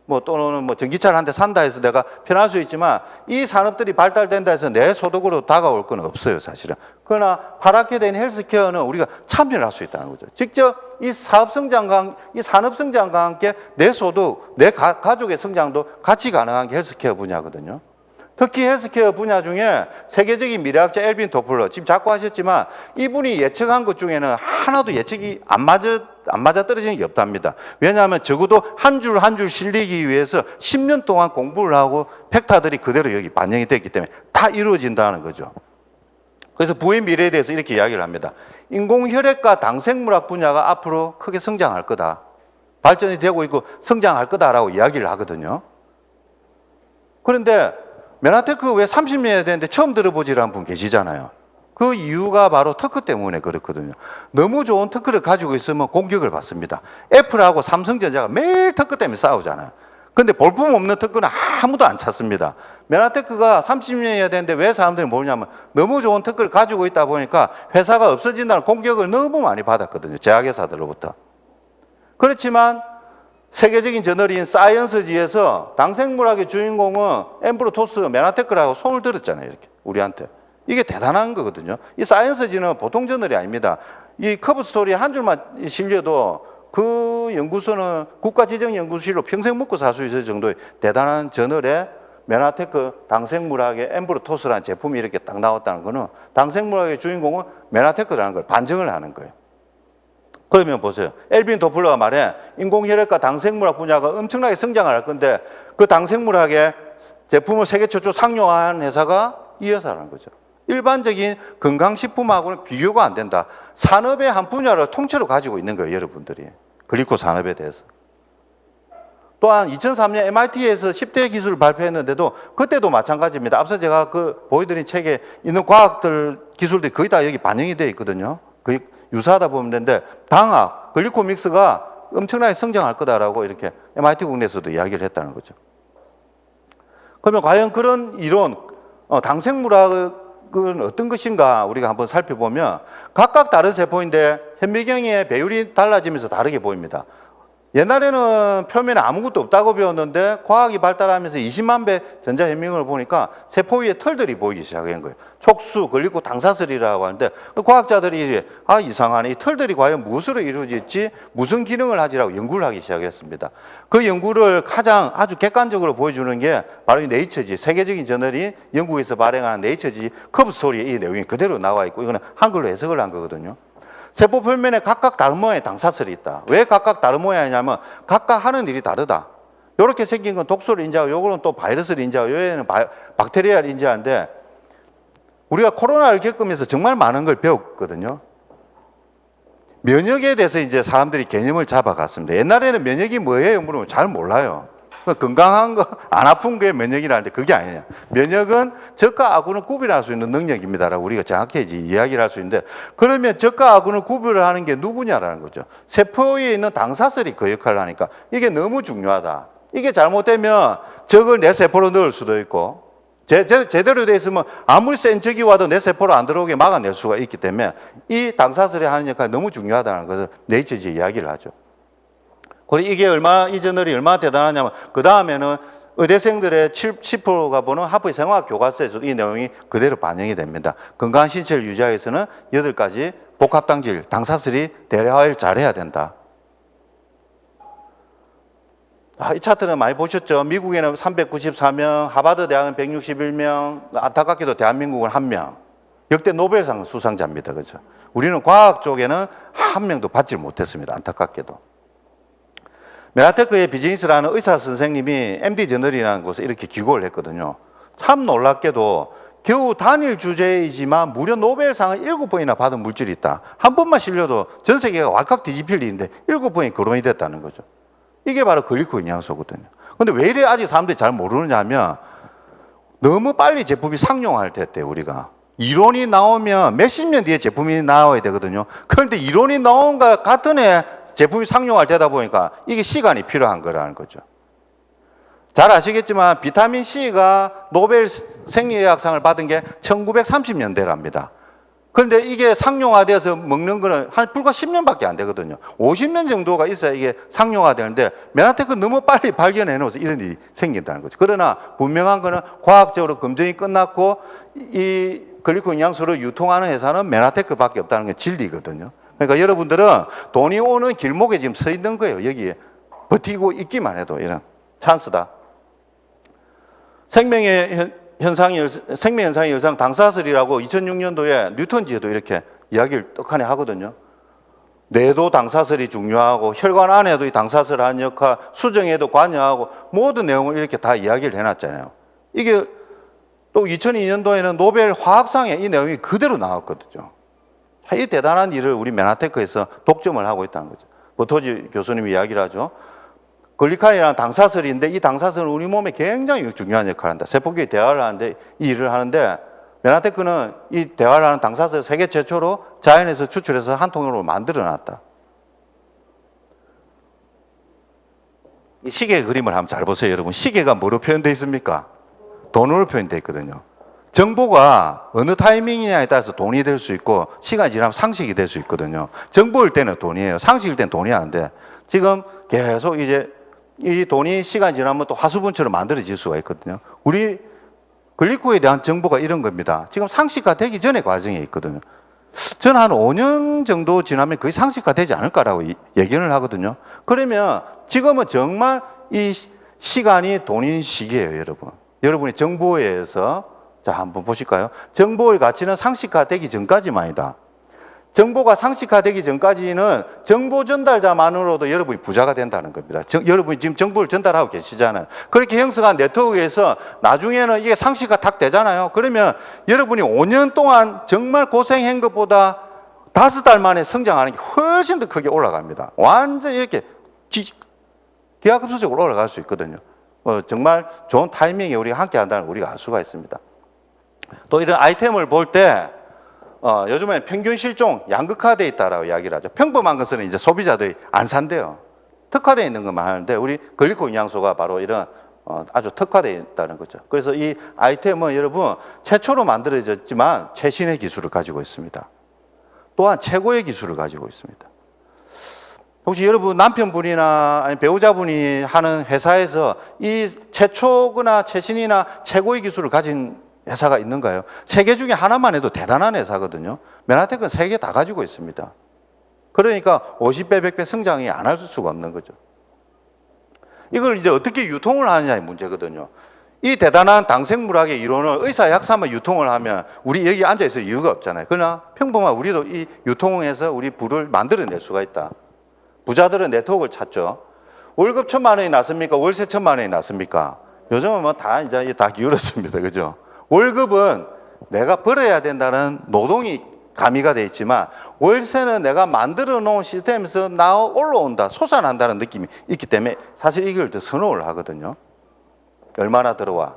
뭐 또는 뭐 전기차를 한 대 산다 해서 내가 편할 수 있지만 이 산업들이 발달된다 해서 내 소득으로 다가올 건 없어요, 사실은. 그러나 파랗게 된 헬스케어는 우리가 참여를 할 수 있다는 거죠. 직접 이 사업 성장과 이 산업 성장과 함께 내 소득, 내 가족의 성장도 같이 가능한 게 헬스케어 분야거든요. 특히 헬스케어 분야 중에 세계적인 미래학자 엘빈 도플러, 지금 자꾸 하셨지만 이분이 예측한 것 중에는 하나도 예측이 안 맞아 떨어지는 게 없답니다. 왜냐하면 적어도 한 줄 한 줄 실리기 위해서 10년 동안 공부를 하고 팩타들이 그대로 여기 반영이 됐기 때문에 다 이루어진다는 거죠. 그래서 부의 미래에 대해서 이렇게 이야기를 합니다. 인공혈액과 당생물학 분야가 앞으로 크게 성장할 거다. 발전이 되고 있고 성장할 거다라고 이야기를 하거든요. 그런데 메나테크 왜 30년이 됐는데 처음 들어보지라는 분 계시잖아요. 그 이유가 바로 특허 때문에 그렇거든요. 너무 좋은 특허를 가지고 있으면 공격을 받습니다. 애플하고 삼성전자가 매일 특허 때문에 싸우잖아요. 근데 볼품 없는 특허는 아무도 안 찾습니다. 메나테크가 30년이 됐는데 왜 사람들이 모르냐면 너무 좋은 특허를 가지고 있다 보니까 회사가 없어진다는 공격을 너무 많이 받았거든요. 제약회사들로부터. 그렇지만 세계적인 저널인 사이언스지에서 당생물학의 주인공은 엠브로토스 메나테크라고 손을 들었잖아요. 이렇게 우리한테. 이게 대단한 거거든요. 이 사이언스지는 보통 저널이 아닙니다. 이 커브 스토리 한 줄만 실려도 그 연구소는 국가지정연구실로 평생 먹고 살 수 있을 정도의 대단한 저널에 메나테크 당생물학의 엠브로토스라는 제품이 이렇게 딱 나왔다는 거는 당생물학의 주인공은 메나테크라는 걸 반증을 하는 거예요. 그러면 보세요. 엘빈 도플러가 말해 인공혈액과 당생물학 분야가 엄청나게 성장을 할 건데 그 당생물학의 제품을 세계 최초 상용화한 회사가 이 회사라는 거죠. 일반적인 건강식품하고는 비교가 안 된다. 산업의 한 분야를 통째로 가지고 있는 거예요, 여러분들이. 글리코 산업에 대해서. 또한 2003년 MIT에서 10대 기술을 발표했는데도 그때도 마찬가지입니다. 앞서 제가 보여드린 책에 있는 과학들, 기술들이 거의 다 여기 반영이 되어 있거든요. 거의 유사하다 보면 되는데 당학, 글리코 믹스가 엄청나게 성장할 거다라고 이렇게 MIT 국내에서도 이야기를 했다는 거죠. 그러면 과연 그런 이론, 당생물학은 어떤 것인가 우리가 한번 살펴보면 각각 다른 세포인데 현미경의 배율이 달라지면서 다르게 보입니다. 옛날에는 표면에 아무것도 없다고 배웠는데 과학이 발달하면서 20만 배 전자현미경을 보니까 세포 위에 털들이 보이기 시작한 거예요. 촉수, 글리코 당사슬이라고 하는데 과학자들이 이상하네. 이 털들이 과연 무엇으로 이루어질지 무슨 기능을 하지라고 연구를 하기 시작했습니다. 그 연구를 가장 아주 객관적으로 보여주는 게 바로 이 네이처지, 세계적인 저널인 영국에서 발행하는 네이처지 커브 스토리에 이 내용이 그대로 나와 있고 이거는 한글로 해석을 한 거거든요. 세포 표면에 각각 다른 모양의 당사슬이 있다. 왜 각각 다른 모양이냐면 각각 하는 일이 다르다. 이렇게 생긴 건 독소를 인지하고 요거는 또 바이러스를 인지하고 요에는 박테리아를 인지하는데 우리가 코로나를 겪으면서 정말 많은 걸 배웠거든요. 면역에 대해서 이제 사람들이 개념을 잡아갔습니다. 옛날에는 면역이 뭐예요? 물으면 잘 몰라요. 건강한 거, 안 아픈 게 면역이라는데 그게 아니냐. 면역은 적과 악운을 구별할 수 있는 능력입니다라고 우리가 정확히 이야기를 할 수 있는데 그러면 적과 악운을 구별을 하는 게 누구냐라는 거죠. 세포에 있는 당사슬이 그 역할을 하니까 이게 너무 중요하다. 이게 잘못되면 적을 내 세포로 넣을 수도 있고 제대로 돼 있으면 아무리 센 적이 와도 내 세포로 안 들어오게 막아낼 수가 있기 때문에 이 당사슬이 하는 역할이 너무 중요하다는 것을 네이처지 이야기를 하죠. 그리고 이게 이 저널이 얼마나 대단하냐면 그 다음에는 의대생들의 70%가 보는 하버드 생화학 교과서에서도 이 내용이 그대로 반영이 됩니다. 건강한 신체를 유지하기 위해서는 8가지 복합당질, 당사슬이 대화를 잘해야 된다. 이 차트는 많이 보셨죠? 미국에는 394명, 하버드 대학은 161명, 안타깝게도 대한민국은 1명. 역대 노벨상 수상자입니다. 그죠? 우리는 과학 쪽에는 한 명도 받지 못했습니다. 안타깝게도. 메라테크의 비즈니스라는 의사 선생님이 MD 저널이라는 곳에 이렇게 기고를 했거든요. 참 놀랍게도 겨우 단일 주제이지만 무려 노벨상을 7번이나 받은 물질이 있다. 한 번만 실려도 전 세계가 왈칵 뒤집힐 일인데 7번이 거론이 됐다는 거죠. 이게 바로 글리코 영양소거든요. 근데 왜 이래 아직 사람들이 잘 모르느냐 하면 너무 빨리 제품이 상용화를 됐대요, 우리가. 이론이 나오면 몇십 년 뒤에 제품이 나와야 되거든요. 그런데 이론이 나온 것 같은 해 제품이 상용화되다 보니까 이게 시간이 필요한 거라는 거죠. 잘 아시겠지만 비타민 C가 노벨 생리의학상을 받은 게 1930년대랍니다. 그런데 이게 상용화돼서 먹는 거는 한 불과 10년밖에 안 되거든요. 50년 정도가 있어야 이게 상용화되는데 메라테크는 너무 빨리 발견해 놓아서 이런 일이 생긴다는 거죠. 그러나 분명한 거는 과학적으로 검증이 끝났고 이 글리코 영양소를 유통하는 회사는 메라테크밖에 없다는 게 진리거든요. 그러니까 여러분들은 돈이 오는 길목에 지금 서 있는 거예요. 여기에 버티고 있기만 해도 이런 찬스다. 생명의 현상이 열상 당사슬이라고 2006년도에 뉴턴지에도 이렇게 이야기를 떡하니 하거든요. 뇌도 당사슬이 중요하고 혈관 안에도 이 당사슬 하는 역할, 수정에도 관여하고 모든 내용을 이렇게 다 이야기를 해놨잖아요. 이게 또 2002년도에는 노벨 화학상에 이 내용이 그대로 나왔거든요. 이 대단한 일을 우리 메나테크에서 독점을 하고 있다는 거죠. 버토지 교수님이 이야기를 하죠. 글리칸이라는 당사슬인데 이 당사슬은 우리 몸에 굉장히 중요한 역할을 한다. 세포끼리 대화를 하는데 이 일을 하는데 메나테크는 이 대화를 하는 당사슬을 세계 최초로 자연에서 추출해서 한 통으로 만들어 놨다. 이 시계 그림을 한번 잘 보세요, 여러분. 시계가 뭐로 표현되어 있습니까? 돈으로 표현되어 있거든요. 정보가 어느 타이밍이냐에 따라서 돈이 될 수 있고 시간이 지나면 상식이 될 수 있거든요. 정보일 때는 돈이에요. 상식일 때는 돈이 안 돼. 지금 계속 이제 이 돈이 시간이 지나면 또 화수분처럼 만들어질 수가 있거든요. 우리 글리코에 대한 정보가 이런 겁니다. 지금 상식화 되기 전에 과정에 있거든요. 저는 한 5년 정도 지나면 거의 상식화 되지 않을까라고 예견을 하거든요. 그러면 지금은 정말 이 시간이 돈인 시기예요, 여러분. 여러분이 정보에 의해서 자, 한번 보실까요? 정보의 가치는 상식화되기 전까지만이다. 정보가 상식화되기 전까지는 정보 전달자만으로도 여러분이 부자가 된다는 겁니다. 여러분이 지금 정보를 전달하고 계시잖아요. 그렇게 형성한 네트워크에서 나중에는 이게 상식화 딱 되잖아요. 그러면 여러분이 5년 동안 정말 고생한 것보다 5달 만에 성장하는 게 훨씬 더 크게 올라갑니다. 완전히 이렇게 기하급수적으로 올라갈 수 있거든요. 정말 좋은 타이밍에 우리가 함께 한다는 걸 우리가 알 수가 있습니다. 또 이런 아이템을 볼 때 요즘에는 평균 실종 양극화되어 있다라고 이야기를 하죠. 평범한 것은 이제 소비자들이 안 산대요. 특화되어 있는 것만 하는데 우리 글리코 영양소가 바로 이런 아주 특화되어 있다는 거죠. 그래서 이 아이템은 여러분 최초로 만들어졌지만 최신의 기술을 가지고 있습니다. 또한 최고의 기술을 가지고 있습니다. 혹시 여러분 남편분이나 아니 배우자분이 하는 회사에서 이 최초거나 최신이나 최고의 기술을 가진 회사가 있는가요? 세계 중에 하나만 해도 대단한 회사거든요. 메나테크는 세 개 다 가지고 있습니다. 그러니까 50배, 100배 성장이 안 할 수가 없는 거죠. 이걸 이제 어떻게 유통을 하느냐의 문제거든요. 이 대단한 당생물학의 이론을 의사 약사만 유통을 하면 우리 여기 앉아 있을 이유가 없잖아요. 그러나 평범한 우리도 이 유통해서 우리 부를 만들어낼 수가 있다. 부자들은 네트워크를 찾죠. 월급 1,000만 원이 났습니까? 월세 1,000만 원이 났습니까? 요즘은 뭐 다 이제 다 기울었습니다. 그죠? 월급은 내가 벌어야 된다는 노동이 가미가 돼 있지만 월세는 내가 만들어 놓은 시스템에서 올라온다, 솟아난다는 느낌이 있기 때문에 사실 이걸 더 선호를 하거든요. 얼마나 들어와.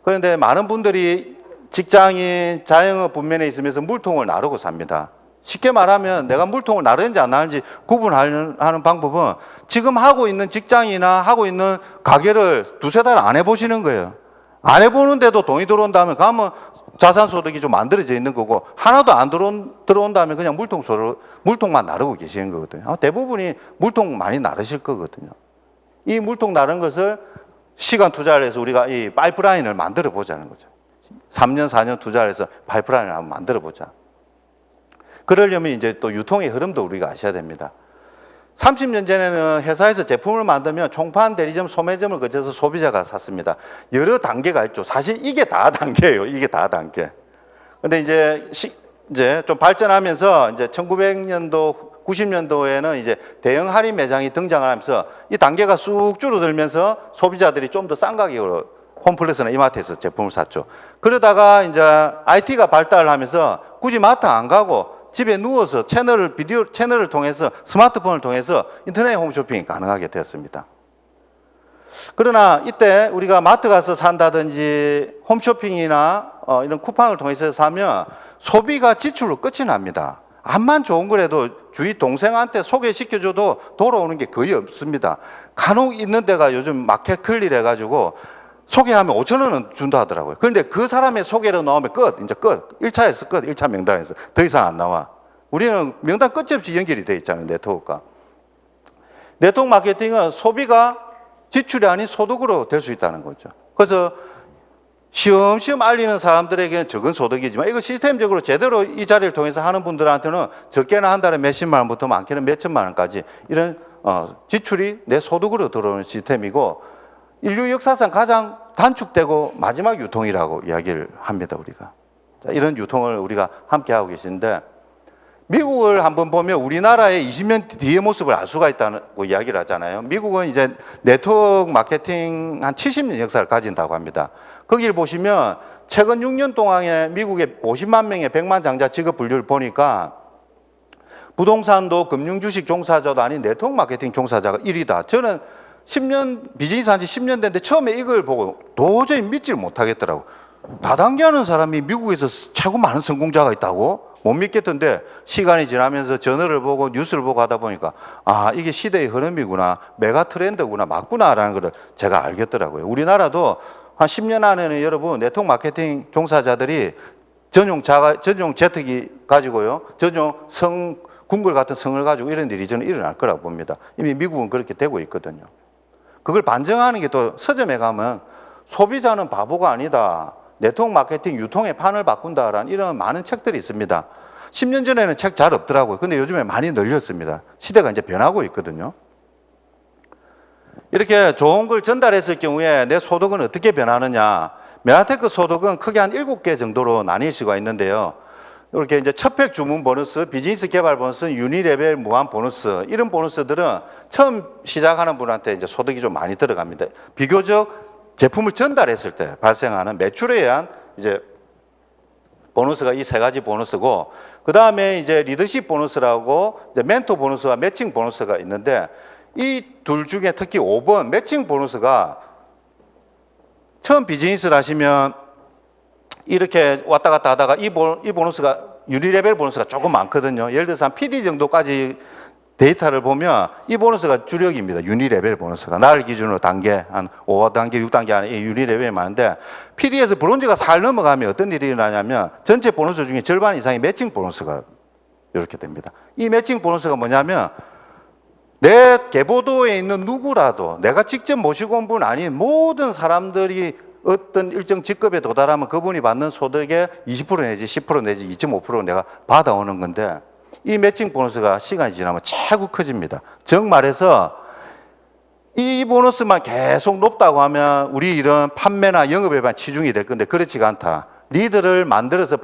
그런데 많은 분들이 직장인, 자영업 분면에 있으면서 물통을 나르고 삽니다. 쉽게 말하면 내가 물통을 나르는지 안 나르는지 구분하는 방법은 지금 하고 있는 직장이나 하고 있는 가게를 두세 달 안 해보시는 거예요. 안 해보는데도 돈이 들어온다면 가면 자산소득이 좀 만들어져 있는 거고, 하나도 안 들어온다면 그냥 물통만 나르고 계시는 거거든요. 대부분이 물통 많이 나르실 거거든요. 이 물통 나른 것을 시간 투자를 해서 우리가 이 파이프라인을 만들어 보자는 거죠. 3년, 4년 투자를 해서 파이프라인을 한번 만들어 보자. 그러려면 이제 또 유통의 흐름도 우리가 아셔야 됩니다. 30년 전에는 회사에서 제품을 만들면 총판, 대리점, 소매점을 거쳐서 소비자가 샀습니다. 여러 단계가 있죠. 사실 이게 다 단계예요. 이게 다 단계. 근데 이제 좀 발전하면서 이제 1900년도, 90년도에는 이제 대형 할인 매장이 등장을 하면서 이 단계가 쑥 줄어들면서 소비자들이 좀 더 싼 가격으로 홈플러스나 이마트에서 제품을 샀죠. 그러다가 이제 IT가 발달을 하면서 굳이 마트 안 가고 집에 누워서 비디오 채널을 통해서, 스마트폰을 통해서 인터넷 홈쇼핑이 가능하게 되었습니다. 그러나 이때 우리가 마트 가서 산다든지 홈쇼핑이나 이런 쿠팡을 통해서 사면 소비가 지출로 끝이 납니다. 암만 좋은 거라도 주위 동생한테 소개시켜줘도 돌아오는 게 거의 없습니다. 간혹 있는 데가 요즘 마켓 클릭 해가지고 소개하면 5,000원은 준다 하더라고요. 그런데 그 사람의 소개로 나오면 끝, 이제 끝. 1차에서 끝, 1차 명단에서. 더 이상 안 나와. 우리는 명단 끝이 없이 연결이 돼 있잖아요, 네트워크가. 네트워크 마케팅은 소비가 지출이 아닌 소득으로 될 수 있다는 거죠. 그래서 시험시험 알리는 사람들에게는 적은 소득이지만 이거 시스템적으로 제대로 이 자리를 통해서 하는 분들한테는 적게는 한 달에 몇십만 원부터 많게는 몇천만 원까지 이런 지출이 내 소득으로 들어오는 시스템이고, 인류 역사상 가장 단축되고 마지막 유통이라고 이야기를 합니다, 우리가. 자, 이런 유통을 우리가 함께 하고 계신데, 미국을 한번 보면 우리나라의 20년 뒤의 모습을 알 수가 있다고 이야기를 하잖아요. 미국은 이제 네트워크 마케팅 한 70년 역사를 가진다고 합니다. 거기를 보시면 최근 6년 동안에 미국의 50만 명의 100만 장자 직업 분류를 보니까 부동산도 금융 주식 종사자도 아닌 네트워크 마케팅 종사자가 1위다. 저는 비즈니스 한 지 10년 됐는데 처음에 이걸 보고 도저히 믿지를 못하겠더라고. 다단계하는 사람이 미국에서 최고 많은 성공자가 있다고? 못 믿겠던데 시간이 지나면서 저널을 보고 뉴스를 보고 하다 보니까 이게 시대의 흐름이구나, 메가 트렌드구나, 맞구나라는 걸 제가 알겠더라고요. 우리나라도 한 10년 안에는 여러분 네트워크 마케팅 종사자들이 전용 제트기 가지고요, 전용 궁궐 같은 성을 가지고 이런 일이 저는 일어날 거라고 봅니다. 이미 미국은 그렇게 되고 있거든요. 그걸 반증하는 게 또 서점에 가면 소비자는 바보가 아니다, 네트워크 마케팅 유통의 판을 바꾼다라는 이런 많은 책들이 있습니다. 10년 전에는 책 잘 없더라고요. 근데 요즘에 많이 늘렸습니다. 시대가 이제 변하고 있거든요. 이렇게 좋은 걸 전달했을 경우에 내 소득은 어떻게 변하느냐. 메가테크 소득은 크게 한 7개 정도로 나뉠 수가 있는데요. 이렇게 이제 첫획 주문 보너스, 비즈니스 개발 보너스, 유니레벨 무한 보너스, 이런 보너스들은 처음 시작하는 분한테 이제 소득이 좀 많이 들어갑니다. 비교적 제품을 전달했을 때 발생하는 매출에 의한 이제 보너스가 이 세 가지 보너스고, 그 다음에 이제 리더십 보너스라고 이제 멘토 보너스와 매칭 보너스가 있는데, 이 둘 중에 특히 5번 매칭 보너스가 처음 비즈니스를 하시면 이렇게 왔다 갔다 하다가 이 보너스가 유니레벨 보너스가 조금 많거든요. 예를 들어서 한 PD 정도까지 데이터를 보면 이 보너스가 주력입니다. 유니레벨 보너스가 나를 기준으로 단계 한 5단계, 6단계 안에 이 유니레벨이 많은데, PD에서 브론즈가 살 넘어가면 어떤 일이 일어나냐면 전체 보너스 중에 절반 이상이 매칭 보너스가 이렇게 됩니다. 이 매칭 보너스가 뭐냐면 내 계보도에 있는 누구라도 내가 직접 모시고 온 분 아닌 모든 사람들이 어떤 일정 직급에 도달하면 그분이 받는 소득의 20% 내지 10% 내지 2.5% 내가 받아오는 건데, 이 매칭 보너스가 시간이 지나면 최고 커집니다. 즉 말해서 이 보너스만 계속 높다고 하면 우리 이런 판매나 영업에만 치중이 될 건데 그렇지가 않다. 리드를 만들어서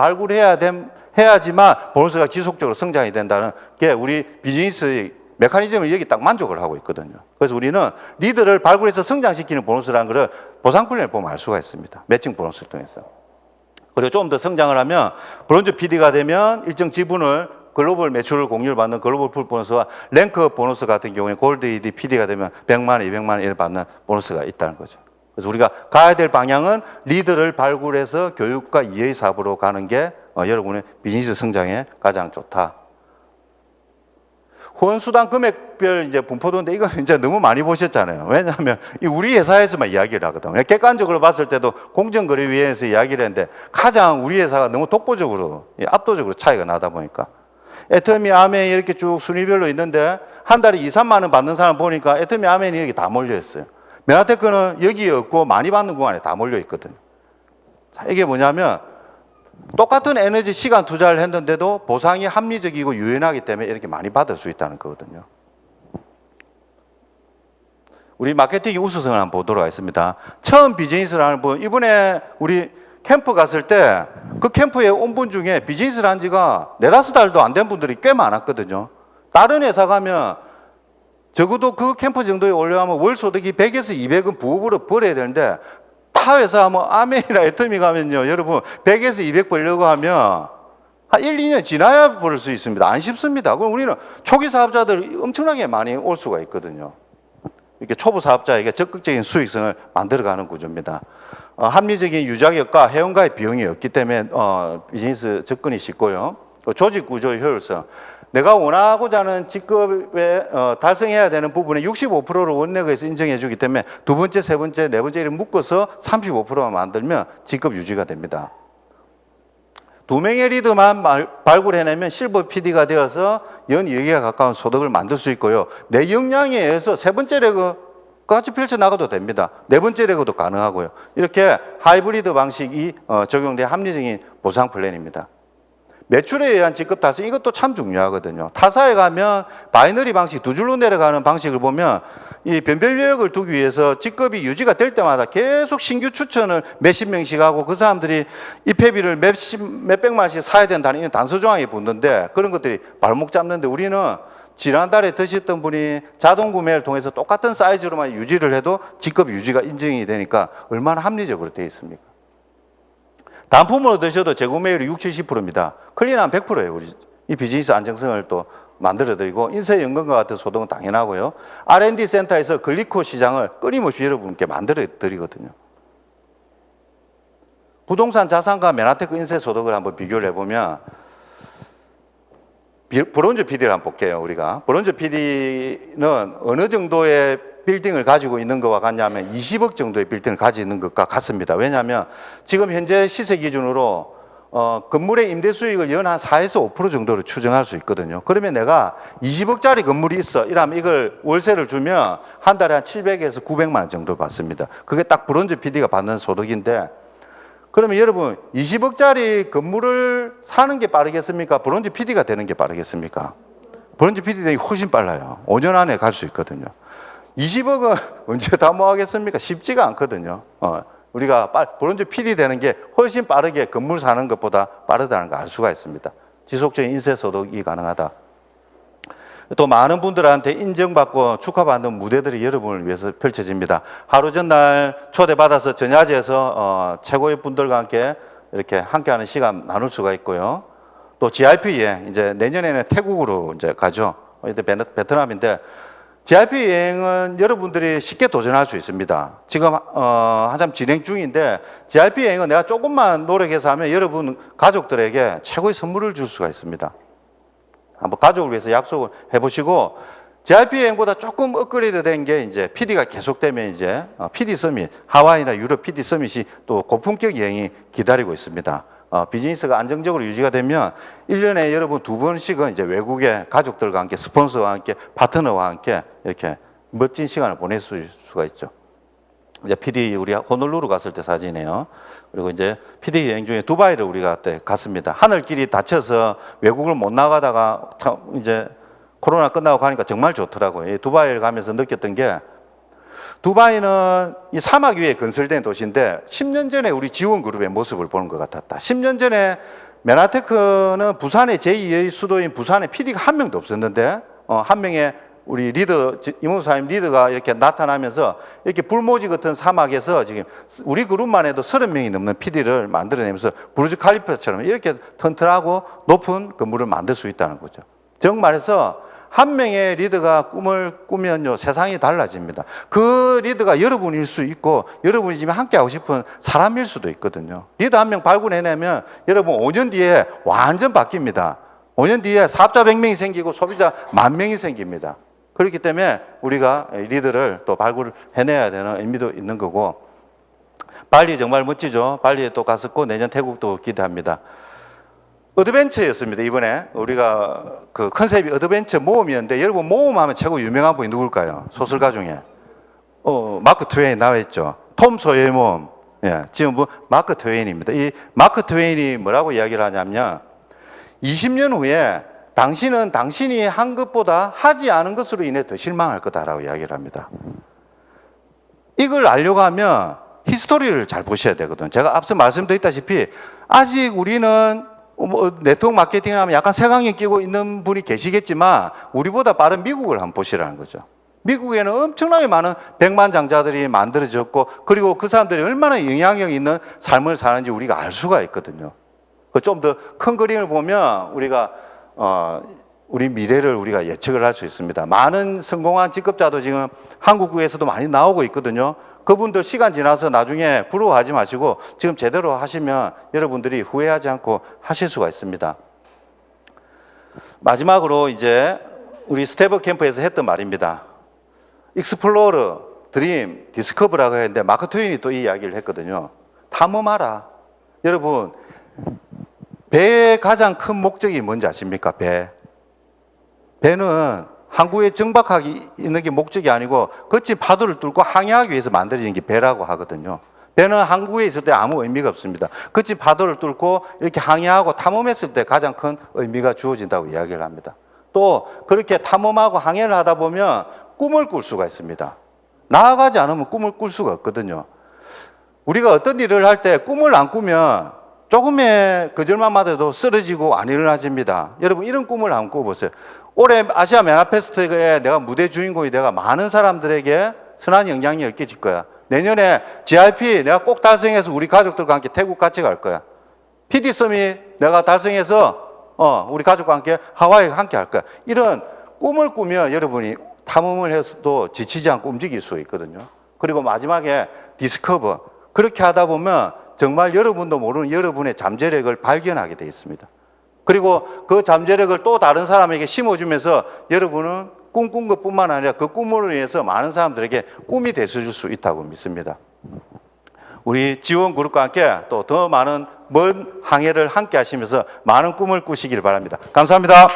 해야지만 보너스가 지속적으로 성장이 된다는 게 우리 비즈니스의 메커니즘을 여기 딱 만족을 하고 있거든요. 그래서 우리는 리드를 발굴해서 성장시키는 보너스라는 것을 보상훈련을 보면 알 수가 있습니다. 매칭 보너스를 통해서. 그리고 좀 더 성장을 하면 브론즈 PD가 되면 일정 지분을 글로벌 매출 공유를 받는 글로벌 풀 보너스와 랭크 보너스 같은 경우에 골드 ED PD가 되면 100만 원, 200만 원을 받는 보너스가 있다는 거죠. 그래서 우리가 가야 될 방향은 리드를 발굴해서 교육과 이해의 사업으로 가는 게 여러분의 비즈니스 성장에 가장 좋다. 후원수당 금액별 이제 분포도인데 이건 이제 너무 많이 보셨잖아요. 왜냐하면 이 우리 회사에서만 이야기를 하거든요. 객관적으로 봤을 때도 공정거래위원회에서 이야기를 했는데 가장 우리 회사가 너무 독보적으로, 압도적으로 차이가 나다 보니까. 애터미, 아멘 이렇게 쭉 순위별로 있는데 한 달에 2, 3만 원 받는 사람 보니까 애터미, 아멘이 여기 다 몰려 있어요. 메나테크는 여기 없고 많이 받는 구간에 다 몰려 있거든요. 자, 이게 뭐냐면 똑같은 에너지 시간 투자를 했는데도 보상이 합리적이고 유연하기 때문에 이렇게 많이 받을 수 있다는 거거든요. 우리 마케팅 우수성을 한번 보도록 하겠습니다. 처음 비즈니스를 하는 분, 이번에 우리 캠프 갔을 때 그 캠프에 온 분 중에 비즈니스를 한 지가 4-5달도 안 된 분들이 꽤 많았거든요. 다른 회사 가면 적어도 그 캠프 정도에 올려가면 월 소득이 100에서 200은 부업으로 벌어야 되는데 타 회사 뭐 아멘이나 애터미 가면요, 여러분 100에서 200 벌려고 하면 한 1, 2년 지나야 벌 수 있습니다. 안 쉽습니다. 그럼 우리는 초기 사업자들 엄청나게 많이 올 수가 있거든요. 이렇게 초보 사업자에게 적극적인 수익성을 만들어가는 구조입니다. 합리적인 유자격과 회원가의 비용이 없기 때문에 비즈니스 접근이 쉽고요. 조직 구조의 효율성. 내가 원하고자 하는 직급에 달성해야 되는 부분에 65%를 원내에서 인정해 주기 때문에 두 번째, 세 번째, 네 번째 이렇게 묶어서 35%만 만들면 직급 유지가 됩니다. 2명의 리더만 발굴해내면 실버 PD가 되어서 연 2억에 가까운 소득을 만들 수 있고요. 내 역량에 의해서 세 번째 레그 같이 펼쳐나가도 됩니다. 네 번째 레그도 가능하고요. 이렇게 하이브리드 방식이 적용된 합리적인 보상 플랜입니다. 매출에 의한 직급 달성, 이것도 참 중요하거든요. 타사에 가면 바이너리 방식, 두 줄로 내려가는 방식을 보면 이 변별력을 두기 위해서 직급이 유지가 될 때마다 계속 신규 추천을 몇십 명씩 하고 그 사람들이 입회비를 몇백만씩 사야 된다는 이런 단서 조항이 붙는데 그런 것들이 발목 잡는데 우리는 지난달에 드셨던 분이 자동 구매를 통해서 똑같은 사이즈로만 유지를 해도 직급 유지가 인정이 되니까 얼마나 합리적으로 되어 있습니까? 단품으로 드셔도 재구매율이 60, 70%입니다. 클린한 100%예요. 우리 이 비즈니스 안정성을 또 만들어드리고 인쇄연금과 같은 소득은 당연하고요. R&D 센터에서 글리코 시장을 끊임없이 여러분께 만들어드리거든요. 부동산 자산과 메나테크 인쇄 소득을 한번 비교를 해보면 브론즈 PD를 한번 볼게요. 우리가 브론즈 PD는 어느 정도의 빌딩을 가지고 있는 것과 같냐면 20억 정도의 빌딩을 가지고 있는 것과 같습니다. 왜냐하면 지금 현재 시세 기준으로 건물의 임대 수익을 연 한 4에서 5% 정도로 추정할 수 있거든요. 그러면 내가 20억짜리 건물이 있어. 이러면 이걸 월세를 주면 한 달에 한 700에서 900만 원 정도 받습니다. 그게 딱 브론즈 PD가 받는 소득인데 그러면 여러분 20억짜리 건물을 사는 게 빠르겠습니까? 브론즈 PD가 되는 게 빠르겠습니까? 브론즈 PD 되기 훨씬 빨라요. 5년 안에 갈 수 있거든요. 20억은 언제 다 모아겠습니까? 쉽지가 않거든요. 우리가 브론즈 PD 되는 게 훨씬 빠르게 건물 사는 것보다 빠르다는 걸 알 수가 있습니다. 지속적인 인쇄 소득이 가능하다. 또 많은 분들한테 인정받고 축하받는 무대들이 여러분을 위해서 펼쳐집니다. 하루 전날 초대받아서 전야제에서 최고의 분들과 함께 이렇게 함께하는 시간 나눌 수가 있고요. 또 GIP 여행, 이제 내년에는 태국으로 이제 가죠. 이제 베트남인데 GIP 여행은 여러분들이 쉽게 도전할 수 있습니다. 지금 한참 진행 중인데 GIP 여행은 내가 조금만 노력해서 하면 여러분 가족들에게 최고의 선물을 줄 수가 있습니다. 한번 가족을 위해서 약속을 해보시고 GIP 여행보다 조금 업그레이드 된 게 이제 PD가 계속되면 이제 PD 서밋, 하와이나 유럽 PD 서밋이 또 고품격 여행이 기다리고 있습니다. 비즈니스가 안정적으로 유지가 되면 1년에 여러분 2번씩은 이제 외국의 가족들과 함께 스폰서와 함께 파트너와 함께 이렇게 멋진 시간을 보낼 수가 있죠. 이제 PD 우리 호놀루루 갔을 때 사진이에요. 그리고 이제 PD 여행 중에 두바이를 우리가 그때 갔습니다. 하늘길이 닫혀서 외국을 못 나가다가 참 이제 코로나 끝나고 가니까 정말 좋더라고요. 두바이를 가면서 느꼈던 게 두바이는 이 사막 위에 건설된 도시인데 10년 전에 우리 지원그룹의 모습을 보는 것 같았다. 10년 전에 메나테크는 부산의 제2의 수도인 부산에 PD가 한 명도 없었는데 한 명의 우리 리더, 이모사님 리더가 이렇게 나타나면서 이렇게 불모지 같은 사막에서 지금 우리 그룹만 해도 30명이 넘는 PD를 만들어내면서 부르즈 칼리파처럼 이렇게 튼튼하고 높은 건물을 만들 수 있다는 거죠. 정말해서 한 명의 리더가 꿈을 꾸면요 세상이 달라집니다. 그 리더가 여러분일 수 있고 여러분이 지금 함께하고 싶은 사람일 수도 있거든요. 리더 한 명 발굴해내면 여러분 5년 뒤에 완전 바뀝니다. 5년 뒤에 사업자 100명이 생기고 소비자 10,000명이 생깁니다. 그렇기 때문에 우리가 리더를 또 발굴해내야 되는 의미도 있는 거고, 발리 정말 멋지죠. 발리에 또 갔었고 내년 태국도 기대합니다. 어드벤처였습니다. 이번에 우리가 그 컨셉이 어드벤처 모험이었는데, 여러분 모험하면 최고 유명한 분이 누굴까요? 소설가 중에 마크 트웨인 나와 있죠. 톰 소여의 모험. 예, 지금 뭐 마크 트웨인입니다. 이 마크 트웨인이 뭐라고 이야기를 하냐면, 20년 후에 당신은 당신이 한 것보다 하지 않은 것으로 인해 더 실망할 거다라고 이야기를 합니다. 이걸 알려고 하면 히스토리를 잘 보셔야 되거든요. 제가 앞서 말씀드렸다시피 아직 우리는 네트워크 마케팅을 하면 약간 색안경 끼고 있는 분이 계시겠지만, 우리보다 빠른 미국을 한번 보시라는 거죠. 미국에는 엄청나게 많은 백만장자들이 만들어졌고, 그리고 그 사람들이 얼마나 영향력 있는 삶을 사는지 우리가 알 수가 있거든요. 좀 더 큰 그림을 보면 우리가 우리 미래를 우리가 예측을 할 수 있습니다. 많은 성공한 직업자도 지금 한국에서도 많이 나오고 있거든요. 그분들 시간 지나서 나중에 부러워하지 마시고 지금 제대로 하시면 여러분들이 후회하지 않고 하실 수가 있습니다. 마지막으로 이제 우리 스테버 캠프에서 했던 말입니다. 익스플로러, 드림, 디스커버라고 했는데, 마크 트웨인이 또 이 이야기를 했거든요. 탐험하라. 여러분, 배의 가장 큰 목적이 뭔지 아십니까? 배는 항구에 정박하기 있는 게 목적이 아니고 거친 파도를 뚫고 항해하기 위해서 만들어진 게 배라고 하거든요. 배는 항구에 있을 때 아무 의미가 없습니다. 거친 파도를 뚫고 이렇게 항해하고 탐험했을 때 가장 큰 의미가 주어진다고 이야기를 합니다. 또 그렇게 탐험하고 항해를 하다 보면 꿈을 꿀 수가 있습니다. 나아가지 않으면 꿈을 꿀 수가 없거든요. 우리가 어떤 일을 할 때 꿈을 안 꾸면 조금의 거절만 받아도 쓰러지고 안 일어나집니다. 여러분, 이런 꿈을 한번 꿔보세요. 올해 아시아 메나페스트에 내가 무대 주인공이 내가 많은 사람들에게 선한 영향력을 끼칠 거야. 내년에 GIP 내가 꼭 달성해서 우리 가족들과 함께 태국 같이 갈 거야. PD 서밋 내가 달성해서 우리 가족과 함께 하와이 함께 할 거야. 이런 꿈을 꾸면 여러분이 탐험을 해서도 지치지 않고 움직일 수 있거든요. 그리고 마지막에 디스커버. 그렇게 하다 보면 정말 여러분도 모르는 여러분의 잠재력을 발견하게 되어 있습니다. 그리고 그 잠재력을 또 다른 사람에게 심어주면서 여러분은 꿈꾼 것뿐만 아니라 그 꿈으로 인해서 많은 사람들에게 꿈이 되어줄 수 있다고 믿습니다. 우리 지원그룹과 함께 또 더 많은 먼 항해를 함께 하시면서 많은 꿈을 꾸시길 바랍니다. 감사합니다.